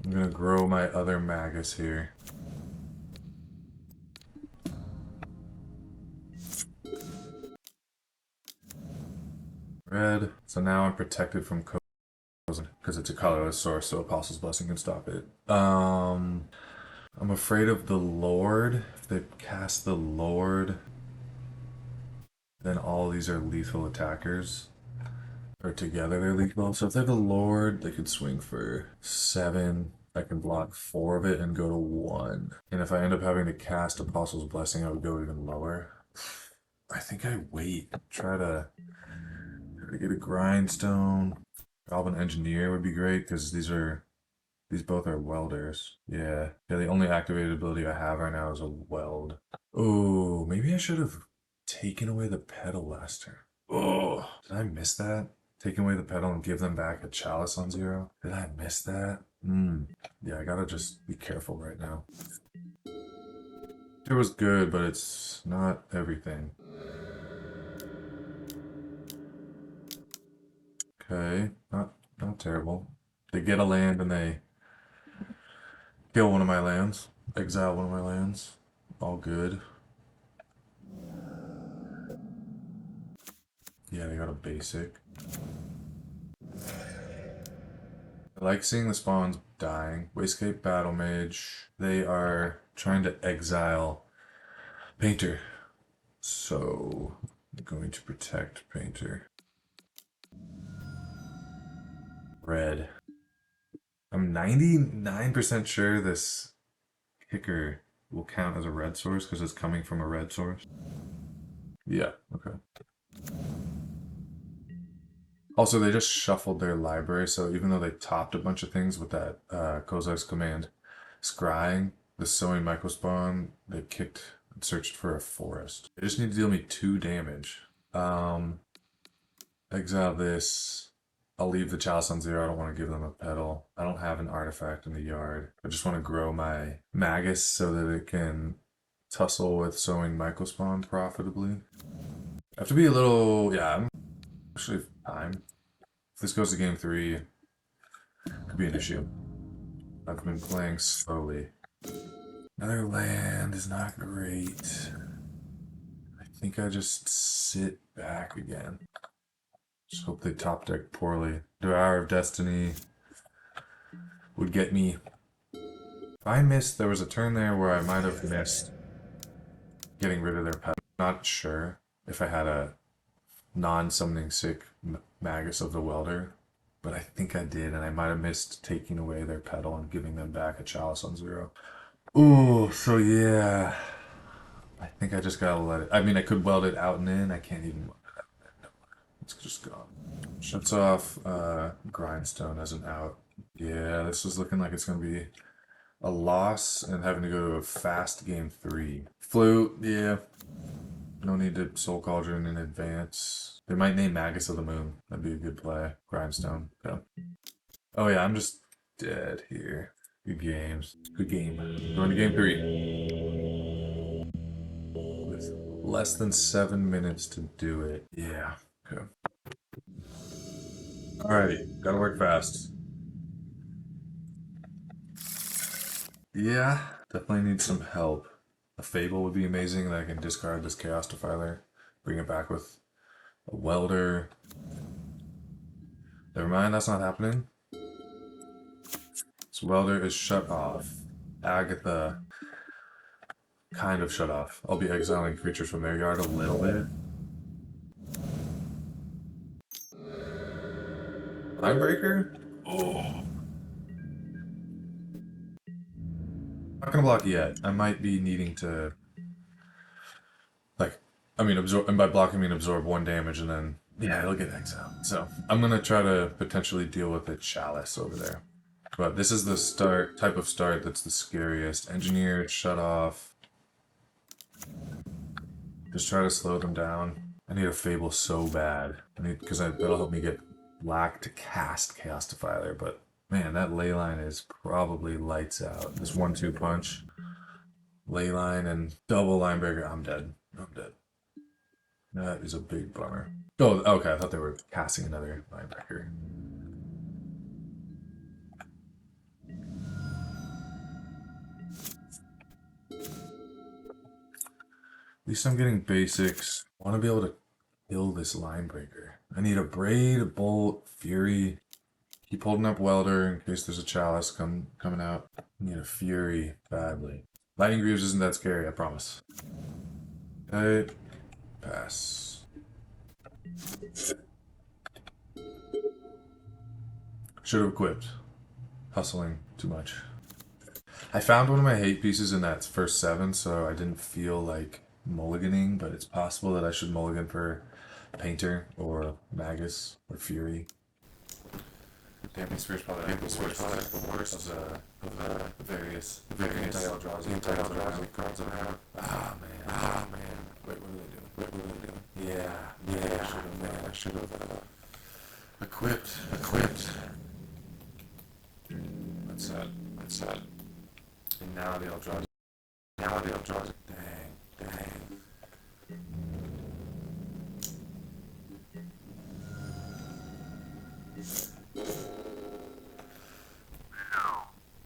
I'm gonna grow my other Magus here. Red. So now I'm protected from because it's a colorless source, so Apostle's Blessing can stop it. I'm afraid of the Lord. If they cast the Lord, then all these are lethal attackers. Or together they're lethal. So if they have the Lord, they could swing for 7. I can block 4 of it and go to 1. And if I end up having to cast Apostle's Blessing, I would go even lower. I think I wait. Try to get a Grindstone. Goblin Engineer would be great because these both are welders. Yeah. Yeah, the only activated ability I have right now is a weld. Oh, maybe I should have taken away the pedal last turn. Oh, did I miss that? Taking away the pedal and give them back a chalice on 0? Did I miss that? Yeah, I gotta just be careful right now. It was good, but it's not everything. Okay, not terrible. They get a land and they kill one of my lands. Exile one of my lands. All good. Yeah, they got a basic. I like seeing the spawns dying. Wastecape Battle Mage. They are trying to exile Painter. So I'm going to protect Painter. Red. I'm 99% sure this kicker will count as a red source because it's coming from a red source. Yeah, okay. Also, they just shuffled their library, so even though they topped a bunch of things with that Kozilek's command, scrying, the sowing microspawn, they kicked and searched for a forest. They just need to deal me 2 damage. Exile this. I'll leave the chalice on 0. I don't want to give them a pedal. I don't have an artifact in the yard. I just want to grow my Magus so that it can tussle with sowing microspawn profitably. I have to be a little, yeah, I'm actually fine. If this goes to game 3, it could be an issue. I've been playing slowly. Another land is not great. I think I just sit back again. Just hope they top deck poorly. Devourer of Destiny would get me. If I missed, there was a turn there where I might have missed getting rid of their pet. Not sure if I had a non-summoning sick Magus of the Welder, but I think I did, and I might have missed taking away their pedal and giving them back a chalice on 0. Ooh, so yeah. I think I just gotta let it. I mean, I could weld it out and in. I can't even weld it out and in. It's just gone. Shuts off Grindstone as an out. Yeah, this is looking like it's gonna be a loss and having to go to a fast game 3. Flute, yeah. No need to Soul Cauldron in advance. They might name Magus of the Moon. That'd be a good play. Grindstone. Yeah. Oh yeah, I'm just dead here. Good games. Good game. Going to game 3. With less than 7 minutes to do it. Yeah. Okay. Alrighty. Gotta work fast. Yeah. Definitely need some help. A Fable would be amazing that I can discard this Chaos Defiler. Bring it back with a Welder. Never mind, that's not happening. This Welder is shut off. Agatha. kind of shut off. I'll be exiling creatures from their yard a little bit. Linebreaker? Oh. Not gonna block yet. I might be needing to, like, I mean, absorb, and by blocking I mean absorb 1 damage and then, yeah, it'll get exiled. So I'm gonna try to potentially deal with a Chalice over there. But this is the type of start that's the scariest. Engineer, shut off. Just try to slow them down. I need a Fable so bad. Because that'll help me get black to cast Chaos Defiler, but man, that Leyline is probably lights out. This 1-2 punch, Leyline and double Linebreaker. I'm dead. I'm dead. That is a big bummer. Oh, okay. I thought they were casting another Linebreaker. At least I'm getting basics. I want to be able to kill this Linebreaker. I need a Braid, a Bolt, Fury. Keep holding up Welder in case there's a Chalice coming out. I need a Fury badly. Lightning Greaves isn't that scary, I promise. Okay. Pass. Should have equipped. Hustling too much. I found one of my hate pieces in that first 7, so I didn't feel like mulliganing, but it's possible that I should mulligan for Painter or Magus or Fury. Damping Spirit's probably the worst of the various anti-Eldrazi cards that I have. Ah man. Wait, what are they doing? Yeah. I should have equipped. That's it. And now the Eldrazi. Dang.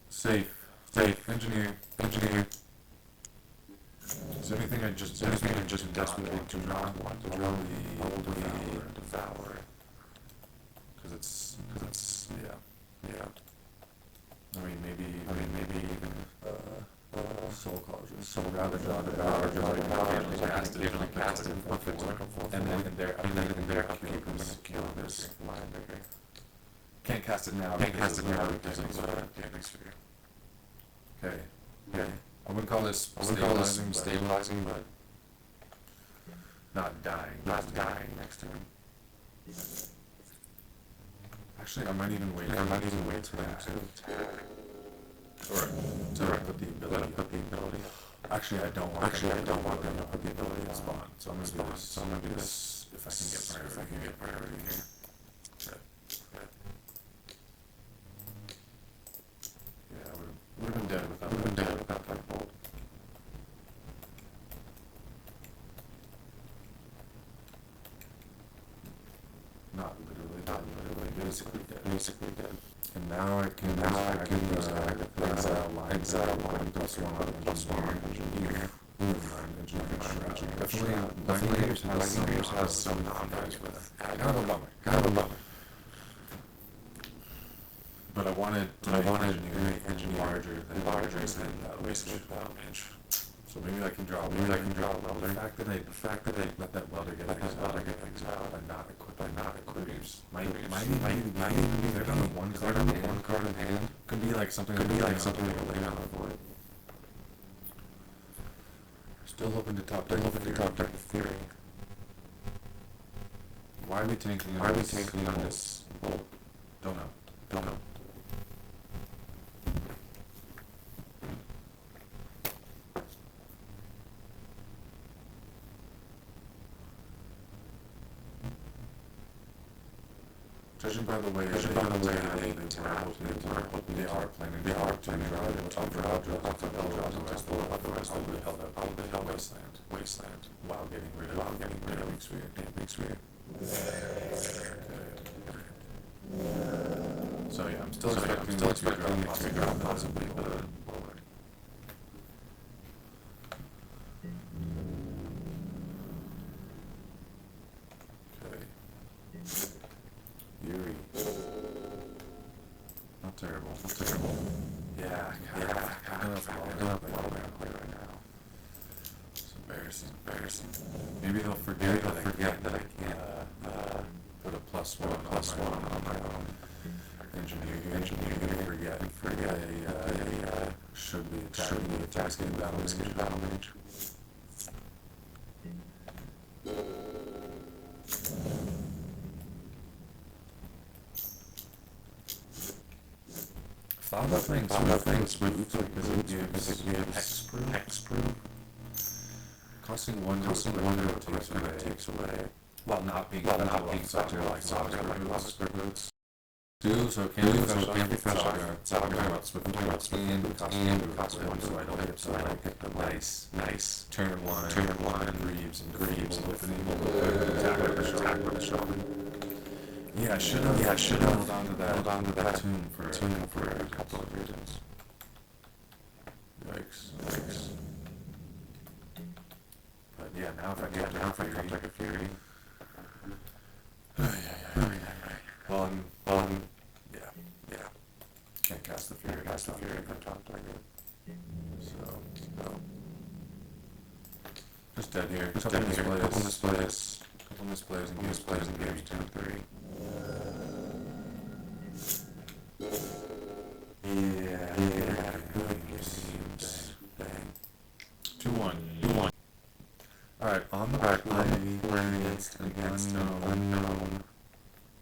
Safe. Engineer. Is there anything I just desperately do not want to draw? The Devourer. Because it's yeah. I mean maybe even Soul Cauldron. So rather draw the Devourer, usually cast it and then in their upkeep I'm gonna kill this Linebreaker. Can't cast it now because of Damping Sphere. Okay. I wouldn't call this stabilizing, but not dying next to him. Actually, I might even wait for them to put the ability. Actually, I don't want them to put the ability in spawn. So I'm gonna do this if I can get priority here. Would have been dead without that bolt. Not literally, basically dead. And now I can use exile line +1 engineer. Definitely has some non-guys with. Kind of a bummer. But I wanted engineer larger than waste without inch. So maybe I can draw a welder. The fact that I let that welder get exiled by not equipping might even be they're on one card in hand. Could be like something like a lay on the board. Still hoping to top deck the Fury. Why are we tanking on this bolt? Don't know. Judging by the way they are planning to draw off of Eldrazi, probably held Wasteland while getting rid of Damping Sphere. So yeah, I'm still expecting to draw possibly the Welder. Fury. Not terrible. Yeah, kind of right now. Embarrassing. Maybe they'll forget that I can't put a +1 on my own. Engineer, forget they should be attacking battle mage. Thought about playing Swift because it gives hexproof. Costing one takes away. While not being such a boots. So it can't be Saga. I'm talking about Swift and costing one, so I don't get the nice turn one Greaves and attack with the shovel. Yeah, I should have held on to that tune for a couple of reasons. Yikes. But yeah, now if I come like a Fury. Well, yeah. Can't cast the Fury from top deck. So just dead here. Couple misplays and games 2 and 3. Yeah. Good games. Bang. 2-1. Alright, on the play against an unknown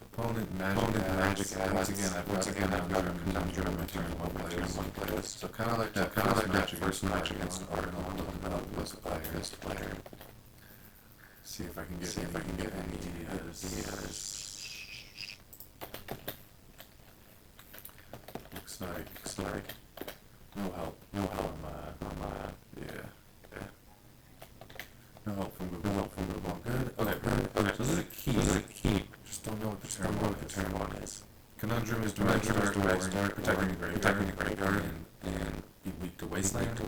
opponent. Magic has. Once again, I've got a conundrum in turn one playlist. So kind of like that first match against Arsenal plus player. See if I can get any ideas. Looks like no help. Yeah. No help from Google. Good. Okay. So this is a keep. Just don't know what the turn one is. Conundrum is do I start protecting the graveyard and be weak to wasteland?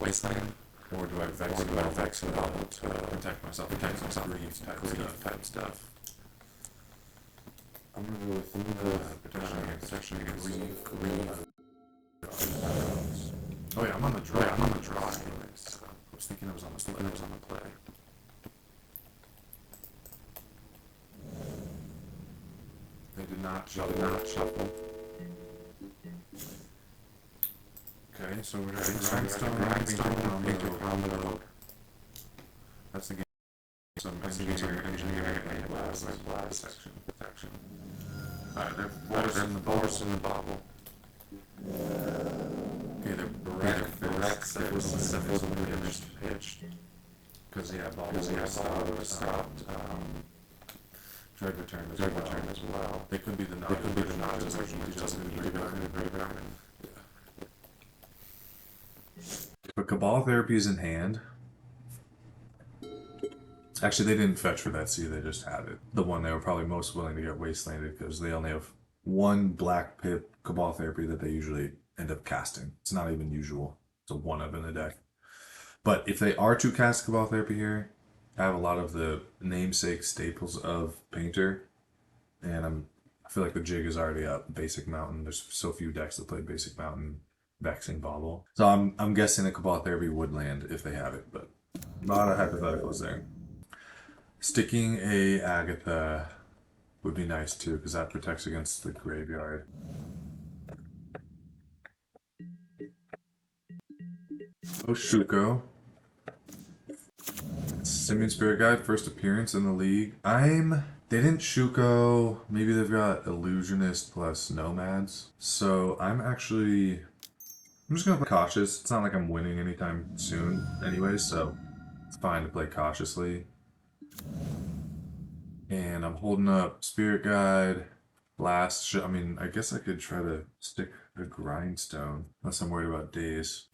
Or do I Vexing Bauble to protect myself Greaves type stuff? I'm gonna go with protection against Greaves. Oh yeah, I'm on the draw anyways. So I was thinking I was on the play. They did not shuffle. Okay, so we're going Grindstone combo. That's the game. Some engineering and blast protection. Alright, they're in the bauble. Okay, they're Phyrexian just pitched. Because Bauble was stopped. Dread return as well. They could be the Nadu version of just in the graveyard. But Cabal Therapy is in hand. Actually, they didn't fetch for that, see, they just had it. The one they were probably most willing to get wastelanded because they only have one black pip Cabal Therapy that they usually end up casting. It's not even usual. It's a 1-of in the deck. But if they are to cast Cabal Therapy here, I have a lot of the namesake staples of Painter, and I feel like the jig is already up. Basic Mountain. There's so few decks that play Basic Mountain, Vexing Bauble. So I'm guessing a Cabal Therapy would land if they have it, but a lot of hypotheticals there. Sticking a Agatha would be nice too, because that protects against the graveyard. Oshuko. Simian Spirit Guide, first appearance in the league. They didn't Shuko. Maybe they've got Illusionist plus Nomads. So I'm just gonna play cautious. It's not like I'm winning anytime soon anyway, so it's fine to play cautiously. And I'm holding up Spirit Guide, Blast. I guess I could try to stick a Grindstone, unless I'm worried about Daze.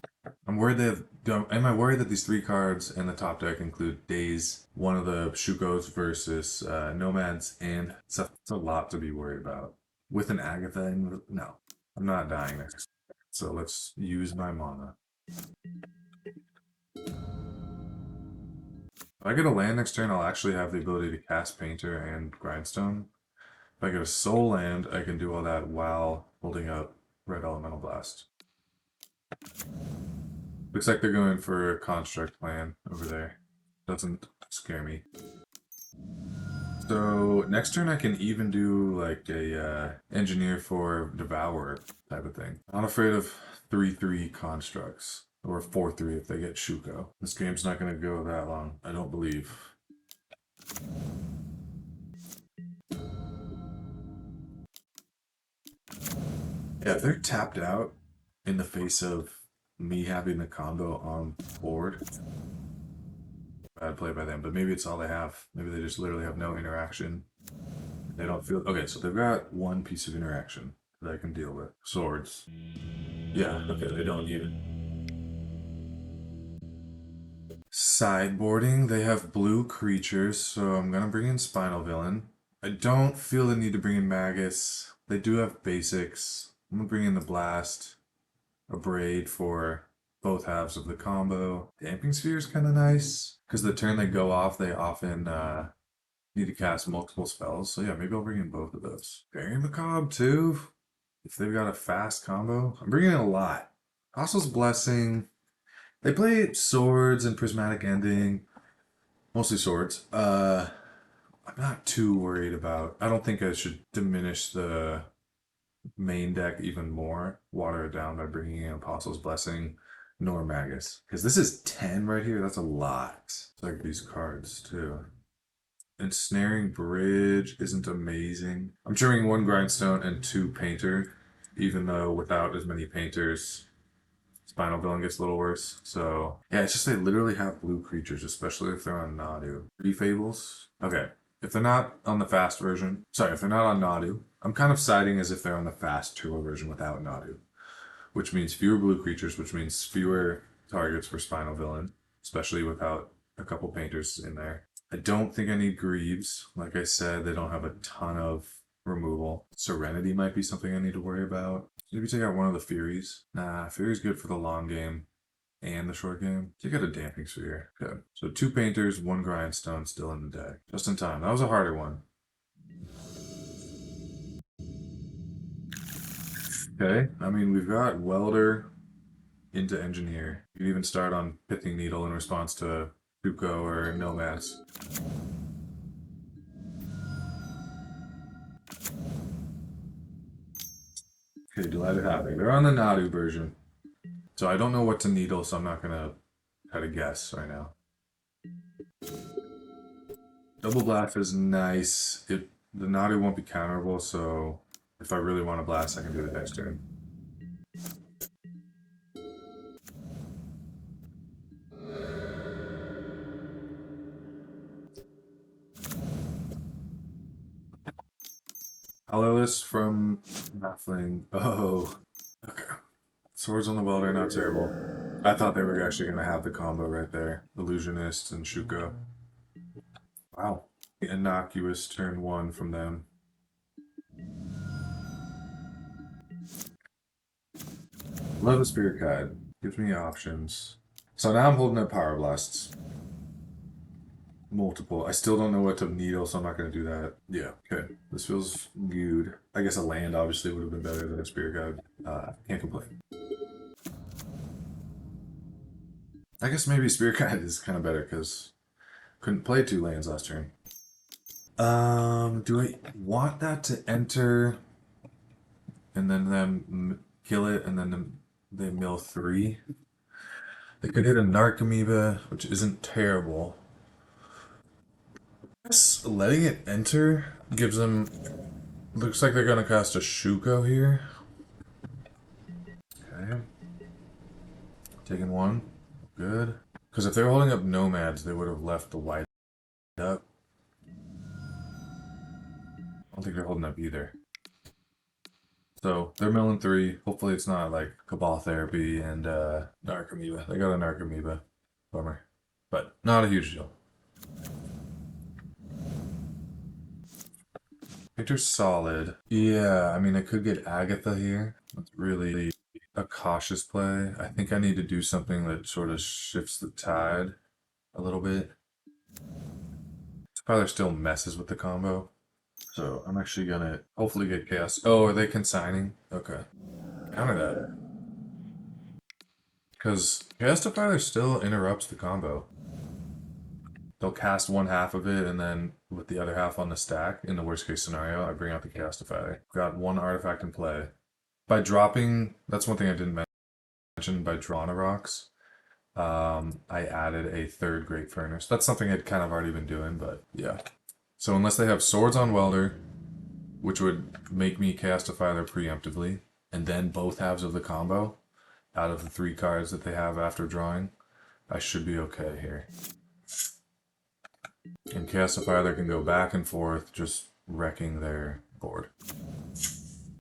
Am I worried that these 3 cards in the top deck include Daze, one of the Shukos versus Nomads, and it's a lot to be worried about. With an Agatha, no, I'm not dying next. So let's use my mana. If I get a land next turn, I'll actually have the ability to cast Painter and Grindstone. If I get a soul land, I can do all that while holding up Red Elemental Blast. Looks like they're going for a construct plan over there. Doesn't scare me. So next turn I can even do like a engineer for Devourer type of thing. I'm not afraid of 3/3 constructs. Or 4/3 if they get Shuko. This game's not going to go that long, I don't believe. Yeah, if they're tapped out in the face of me having the combo on board, bad play by them, but maybe it's all they have. Maybe they just literally have no interaction. They don't feel... Okay, so they've got one piece of interaction that I can deal with. Swords. Yeah, okay, they don't need it. Sideboarding, they have blue creatures, so I'm gonna bring in Spinal Villain. I don't feel the need to bring in Magus. They do have basics. I'm gonna bring in the Blast, a Braid for both halves of the combo. Damping Sphere is kind of nice, because the turn they go off, they often need to cast multiple spells. So yeah, maybe I'll bring in both of those. Very Macabre too, if they've got a fast combo. I'm bringing in a lot. Apostle's Blessing. They play swords and prismatic ending, mostly swords. I'm not too worried about. I don't think I should diminish the main deck even more, water it down by bringing in Apostle's Blessing, nor Magus, because this is 10 right here. That's a lot. It's like these cards too. Ensnaring Bridge isn't amazing. I'm bringing one Grindstone and 2 Painter, even though without as many Painters, Spinal Villain gets a little worse. So, yeah, it's just they literally have blue creatures, especially if they're on Nadu. 3 Fables? Okay. If they're not on the fast version, sorry, if they're not on Nadu, I'm kind of siding as if they're on the fast turbo version without Nadu, which means fewer blue creatures, which means fewer targets for Spinal Villain, especially without a couple Painters in there. I don't think I need Greaves. Like I said, they don't have a ton of removal. Serenity might be something I need to worry about. Maybe take out one of the Furies. Nah, Fury's good for the long game and the short game. Take out a Damping Sphere. Okay. So 2 Painters, 1 Grindstone still in the deck. Just in time. That was a harder one. Okay. I mean, we've got Welder into Engineer. You can even start on Pithing Needle in response to Tuco or Nomads. Okay, Delighted Happy. They're on the Nadu version. So I don't know what to needle, so I'm not gonna try to guess right now. Double Blast is nice. The Nadu won't be counterable, so if I really want to blast, I can do it next turn. Colorless from Halfling. Oh, okay. Swords on the Welder, not terrible. I thought they were actually going to have the combo right there. Illusionist and Shuko. Wow. Innocuous turn 1 from them. Love the Spirit Guide. Gives me options. So now I'm holding up Power Blasts. Multiple. I still don't know what to needle, so I'm not going to do that. Yeah, okay. This feels good. I guess a land obviously would have been better than a Spirit Guide. Can't complain. I guess maybe Spirit Guide is kind of better because couldn't play 2 lands last turn. Do I want that to enter and then them kill it and then they mill 3? They could hit a Narcomoeba, which isn't terrible. I guess letting it enter gives them... Looks like they're going to cast a Shuko here. Okay. Taking 1. Good. Because if they were holding up Nomads, they would have left the white up. I don't think they're holding up either. So they're milling 3. Hopefully it's not like Cabal Therapy and Narcomoeba. They got a Narcomoeba. Bummer. But not a huge deal. Painter's solid. Yeah, I mean I could get Agatha here. That's really a cautious play. I think I need to do something that sort of shifts the tide a little bit. Tyler still messes with the combo. So I'm actually gonna hopefully get Chaos. Oh, are they consigning? Okay. Counter that. Because Chaos Defiler still interrupts the combo. they'll cast one half of it, and then with the other half on the stack, in the worst case scenario, I bring out the Castifier. Got one artifact in play. By dropping, that's one thing I didn't mention, by drawing a rocks, I added a third Great Furnace. That's something I'd kind of already been doing, but yeah. So unless they have swords on Welder, which would make me Castify their preemptively, and then both halves of the combo, out of the 3 cards that they have after drawing, I should be okay here. And Castifier can go back and forth, just wrecking their board.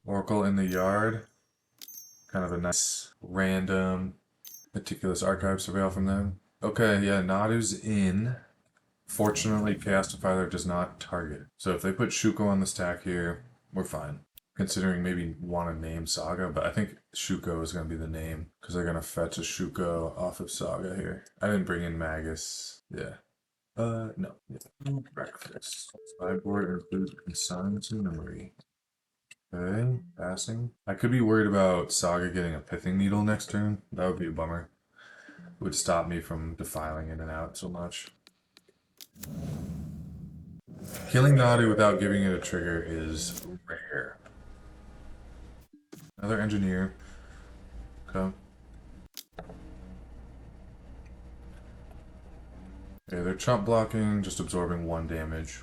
Oracle in the Yard. Kind of a nice, random, meticulous archive surveil from them. Okay, yeah, Nadu's in. Fortunately, Castifier does not target. So if they put Shuko on the stack here, we're fine. Considering maybe want to name Saga, but I think Shuko is going to be the name because they're going to fetch a Shuko off of Saga here. I didn't bring in Magus. Yeah. No. Yeah. Breakfast. Sideboard includes consignments and memory. Okay, passing. I could be worried about Saga getting a Pithing Needle next turn. That would be a bummer. It would stop me from defiling in and out so much. Killing Nadu without giving it a trigger is rare. Another engineer. Okay. Okay, they're chump blocking, just absorbing 1 damage.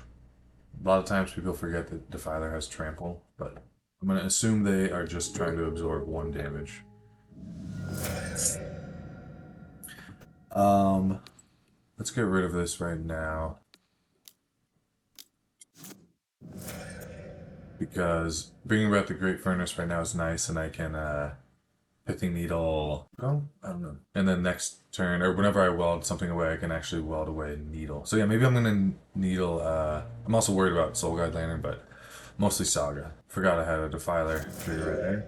A lot of times people forget that Defiler has trample, but I'm going to assume they are just trying to absorb 1 damage. Let's get rid of this right now. Because bringing back the Great Furnace right now is nice, and I can Pithing Needle. Oh, I don't know. And then next turn, or whenever I weld something away, I can actually weld away Needle. So yeah, maybe I'm gonna Needle. I'm also worried about Soul Guide Lantern, but mostly Saga. Forgot I had a Defiler trigger right there.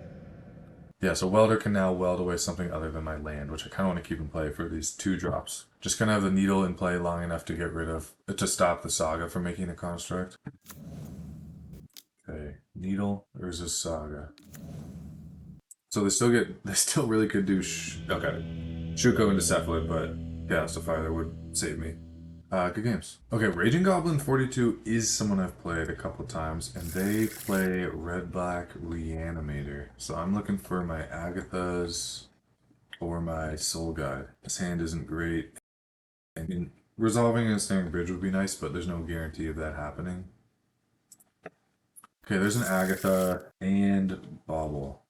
Yeah, so Welder can now weld away something other than my land, which I kind of want to keep in play for these 2 drops. Just gonna have the Needle in play long enough to get rid of, to stop the Saga from making a construct. Okay, Needle versus Saga. So they still really could do, okay, Shuko into Cephalid, but Castifier would save me. Good games. Okay, Raging Goblin 42 is someone I've played a couple times, and they play Red-Black Reanimator. So I'm looking for my Agathas or my Soul Guide. This hand isn't great. I mean, resolving and Ensnaring Bridge would be nice, but there's no guarantee of that happening. Okay, there's an Agatha and Bauble.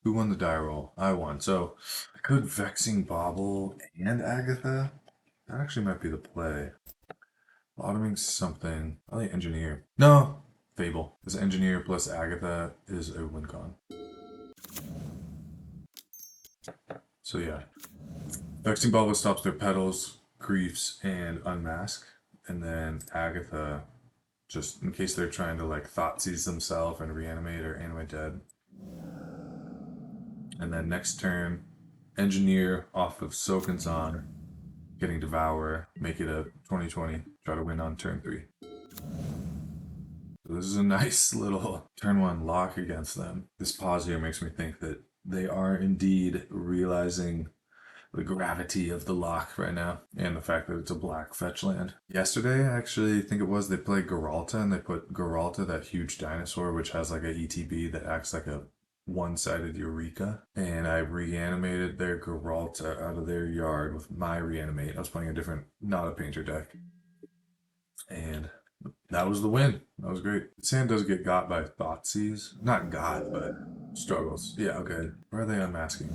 Who won the die roll? I won. So I could Vexing Bauble and Agatha. That actually might be the play. Bottoming something. I like Engineer. No! Fable. This Engineer plus Agatha is a win con. So yeah. Vexing Bauble stops their petals, griefs, and unmask. And then Agatha, just in case they're trying to like Thoughtseize themselves and reanimate or animate dead. And then next turn, Engineer off of Sokensan, getting Devourer, make it a 20/20, try to win on turn 3. So this is a nice little turn 1 lock against them. This pause here makes me think that they are indeed realizing the gravity of the lock right now, and the fact that it's a black fetch land. Yesterday, I actually think it was, they played Geralta, and they put Geralta, that huge dinosaur, which has like a ETB that acts like a one-sided Eureka, and I reanimated their Geralta out of their yard with my reanimate. I was playing a different, not a painter deck, and that was the win. That was great. This hand does get got by Thoughtseize. Not got, but struggles. Yeah, okay. Where are they unmasking?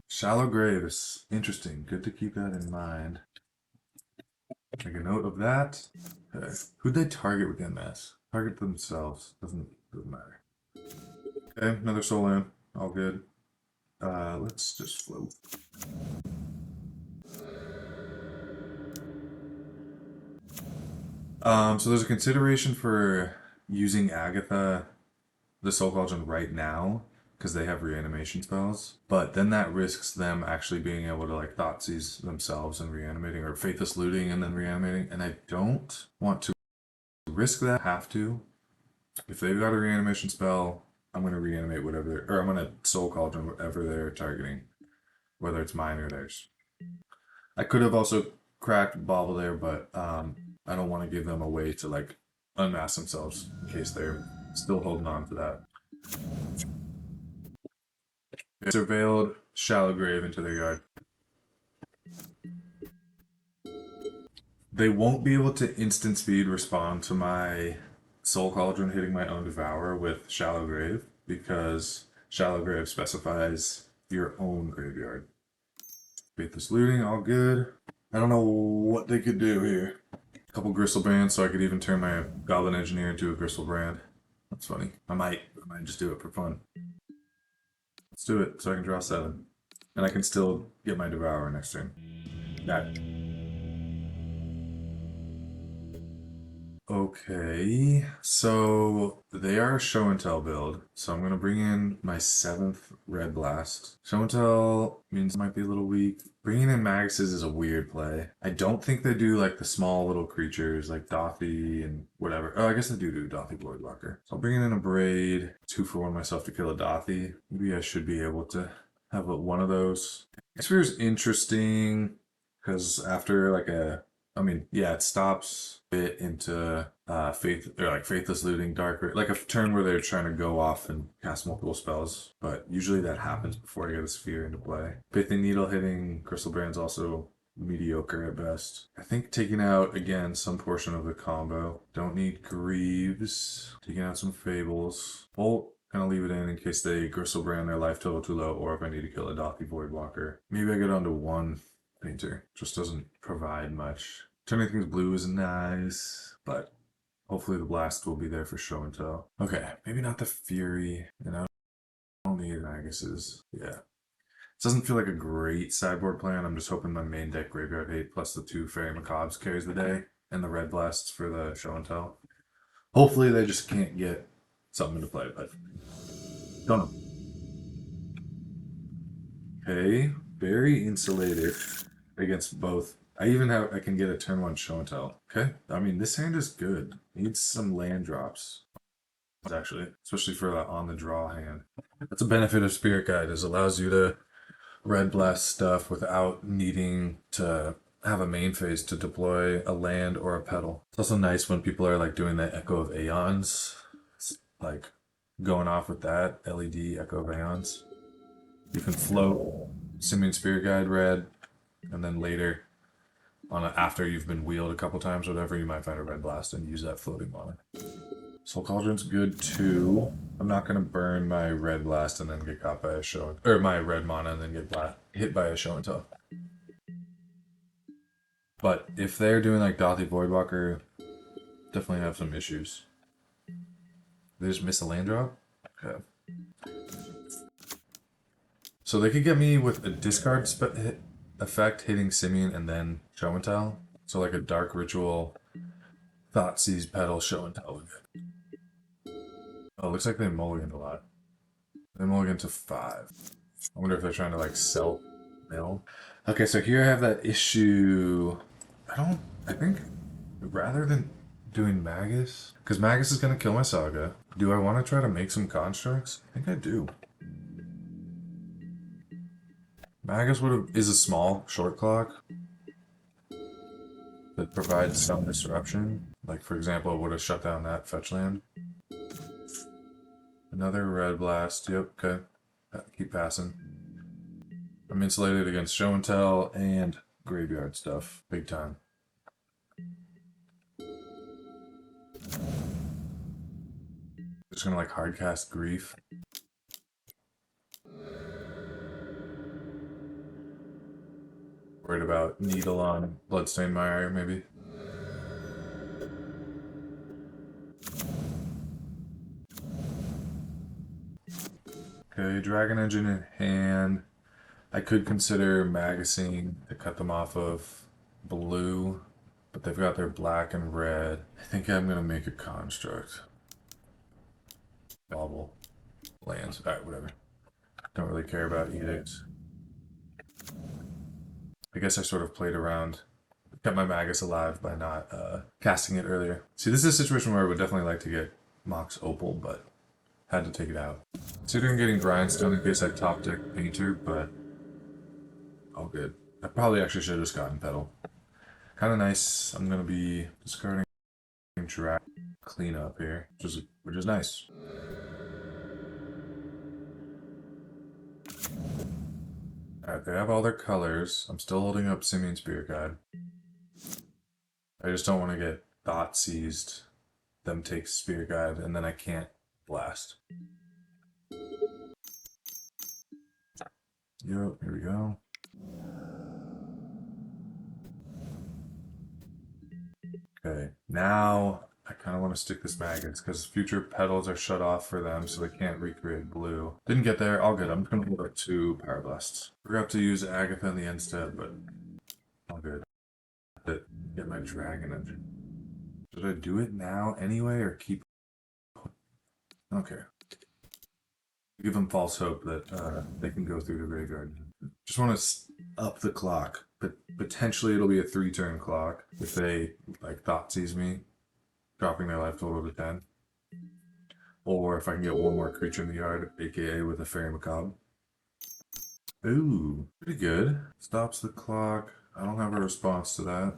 Shallow Graves. Interesting. Good to keep that in mind. Make a note of that. Okay. Who'd they target with MS? Target themselves. Doesn't matter. Okay, another soul land. All good. Let's just float. So there's a consideration for using Agatha, the Soul Cauldron, right now, because they have reanimation spells. But then that risks them actually being able to like Thoughtseize themselves and reanimating, or Faithless Looting and then reanimating. And I don't want to risk that. Have to. If they've got a reanimation spell, I'm going to reanimate whatever, or I'm going to Soul Cauldron whatever they're targeting, whether it's mine or theirs. I could have also cracked Bauble there, but I don't want to give them a way to like unmask themselves in case they're still holding on to that. They surveilled Shallow Grave into their yard. They won't be able to instant speed respond to my Soul Cauldron hitting my own Devourer with Shallow Grave because Shallow Grave specifies your own graveyard. Faithless Looting, all good. I don't know what they could do here. A couple Gristlebrand, so I could even turn my Goblin Engineer into a Gristlebrand. That's funny. I might just do it for fun. Let's do it so I can draw 7. And I can still get my Devourer next turn. That. Okay, so they are a show and tell build, so I'm gonna bring in my 7th Red Blast. Show and tell means it might be a little weak. Bringing in Maguses is a weird play. I don't think they do like the small little creatures like Dothy and whatever. Oh, I guess they do Dothy Voidwalker. So I'll bring in a Braid, 2-for-1 myself to kill a Dothy. Maybe I should be able to have one of those. Sphere is interesting because after like it stops it into Faithless Looting, Dark, like a turn where they're trying to go off and cast multiple spells. But usually that happens before I get a Sphere into play. Pithing Needle hitting Gristlebrand's also mediocre at best. I think taking out again some portion of the combo. Don't need Greaves. Taking out some Fables. Bolt. Kind of leave it in case they Gristlebrand their life total too low, or if I need to kill a Dothy Voidwalker. Maybe I get onto 1 Painter. Just doesn't provide much. Turning things blue is nice, but hopefully the blast will be there for show and tell. Okay, maybe not the Fury, I don't need Maguses. Yeah. This doesn't feel like a great sideboard plan. I'm just hoping my main deck Graveyard Hate plus the 2 Fairy Macabres carries the day, and the red blasts for the show and tell. Hopefully they just can't get something to play, but don't know. Okay, very insulated against both. I can get a turn 1 show and tell. Okay, I mean this hand is good. Needs some land drops, actually, especially for that on the draw hand. That's a benefit of Spirit Guide, is it allows you to red blast stuff without needing to have a main phase to deploy a land or a petal. It's also nice when people are like doing the Echo of Aeons, it's like going off with that LED Echo of Aeons. You can float Simian Spirit Guide red, and then later after you've been wheeled a couple times or whatever, you might find a red blast and use that floating mana. Soul Cauldron's good too. I'm not gonna burn my red blast and then get caught by a show, or my red mana and then get hit by a show and tell. But if they're doing like Dothy Voidwalker, definitely have some issues. They just miss a land drop? Okay. So they could get me with a discard effect hitting Simian and then show and tell. So like a Dark Ritual, Thoughtseize, Petal, show and tell. Oh, it looks like they mulliganed a lot. They mulliganed to 5. I wonder if they're trying to like sell mill. Okay, so here I have that issue. I think rather than doing Magus, because Magus is going to kill my Saga, do I want to try to make some constructs? I think I do. Magus is a small short clock that provides some disruption. Like, for example, it would have shut down that fetch land. Another red blast. Yep, okay. Keep passing. I'm insulated against show and tell and graveyard stuff. Big time. Just gonna like hardcast Grief. Worried about Needle on Bloodstained Mire, maybe. Okay, Dragon Engine in hand. I could consider Magazine to cut them off of blue, but they've got their black and red. I think I'm gonna make a construct. Bauble. Lands. Alright, whatever. Don't really care about edicts. I guess I sort of played around, kept my Magus alive by not casting it earlier. See, this is a situation where I would definitely like to get Mox Opal, but had to take it out. Considering getting Grindstone in case I top deck Painter, but all good. I probably actually should have just gotten Petal. Kind of nice. I'm gonna be discarding drag cleanup here, which is nice. Alright, they have all their colors. I'm still holding up Simian Spirit Guide. I just don't want to get thought seized, them take Spirit Guide, and then I can't blast. Yep, here we go. Okay, now I kind of want to stick this Magus because future petals are shut off for them, so they can't recreate blue. Didn't get there, all good. I'm just going to hold up 2 Power Blasts. Forgot to use Agatha in the end step, but all good. Get my dragon engine. Should I do it now anyway, or keep... Okay. Give them false hope that they can go through the graveyard. Just want to up the clock, but potentially it'll be a 3-turn clock if they like thought seize me, dropping their life total to 10. Or if I can get one more creature in the yard, aka with a Fairy Macabre. Ooh, pretty good. Stops the clock. I don't have a response to that.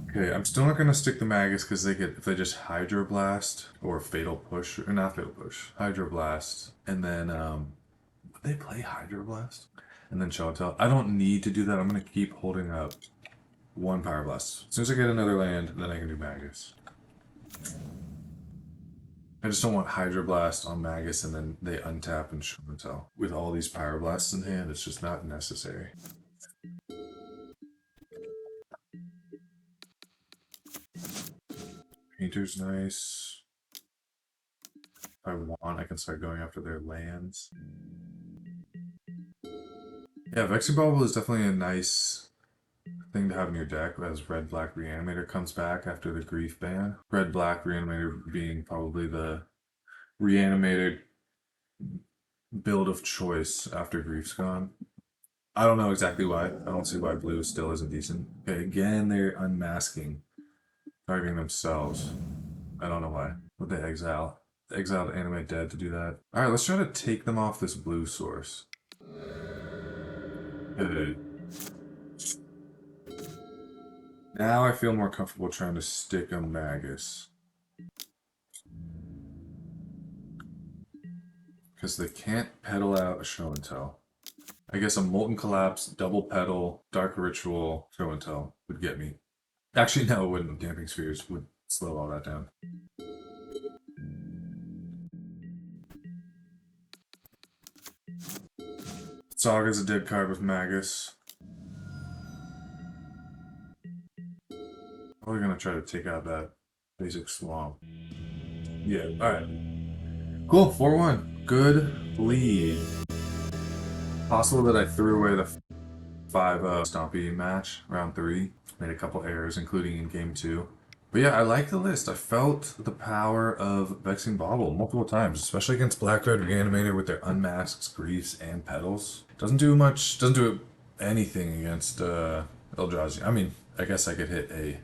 Okay, I'm still not gonna stick the Magus because if they just Hydroblast or Fatal Push, or not Fatal Push, Hydroblast, and then would they play Hydroblast? And then Show and Tell. I don't need to do that. I'm gonna keep holding up 1 Power Blast. As soon as I get another land, then I can do Magus. I just don't want Hydroblast on Magus and then they untap and Show and Tell. With all these Power Blasts in hand, it's just not necessary. Painter's nice. If I want, I can start going after their lands. Yeah, Vexing Bauble is definitely a nice thing to have in your deck as Red-Black Reanimator comes back after the Grief ban. Red-Black Reanimator being probably the Reanimator build of choice after Grief's gone. I don't know exactly why. I don't see why blue still isn't decent. Okay, again, they're unmasking. Targeting themselves. I don't know why. Would they exile? They exiled Animate Dead to do that. Alright, let's try to take them off this blue source. Good. Now I feel more comfortable trying to stick a Magus. Because they can't pedal out a Show and Tell. I guess a Molten Collapse, Double Pedal, Dark Ritual, Show and Tell would get me. Actually, no, it wouldn't. Damping Spheres would slow all that down. Saga's a dead card with Magus. Probably gonna try to take out that basic swamp. Yeah, alright. Cool, 4-1. Good lead. Possible that I threw away the 5 Stompy match, round 3. Made a couple errors, including in game 2. But yeah, I like the list. I felt the power of Vexing Bauble multiple times, especially against Black-Red Reanimator with their Unmasks, Griefs, and Petals. Doesn't do much, doesn't do anything against Eldrazi. I mean, I guess I could hit a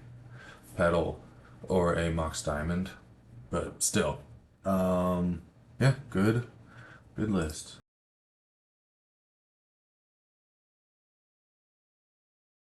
Petal or a Mox Diamond, but still. Yeah, good list.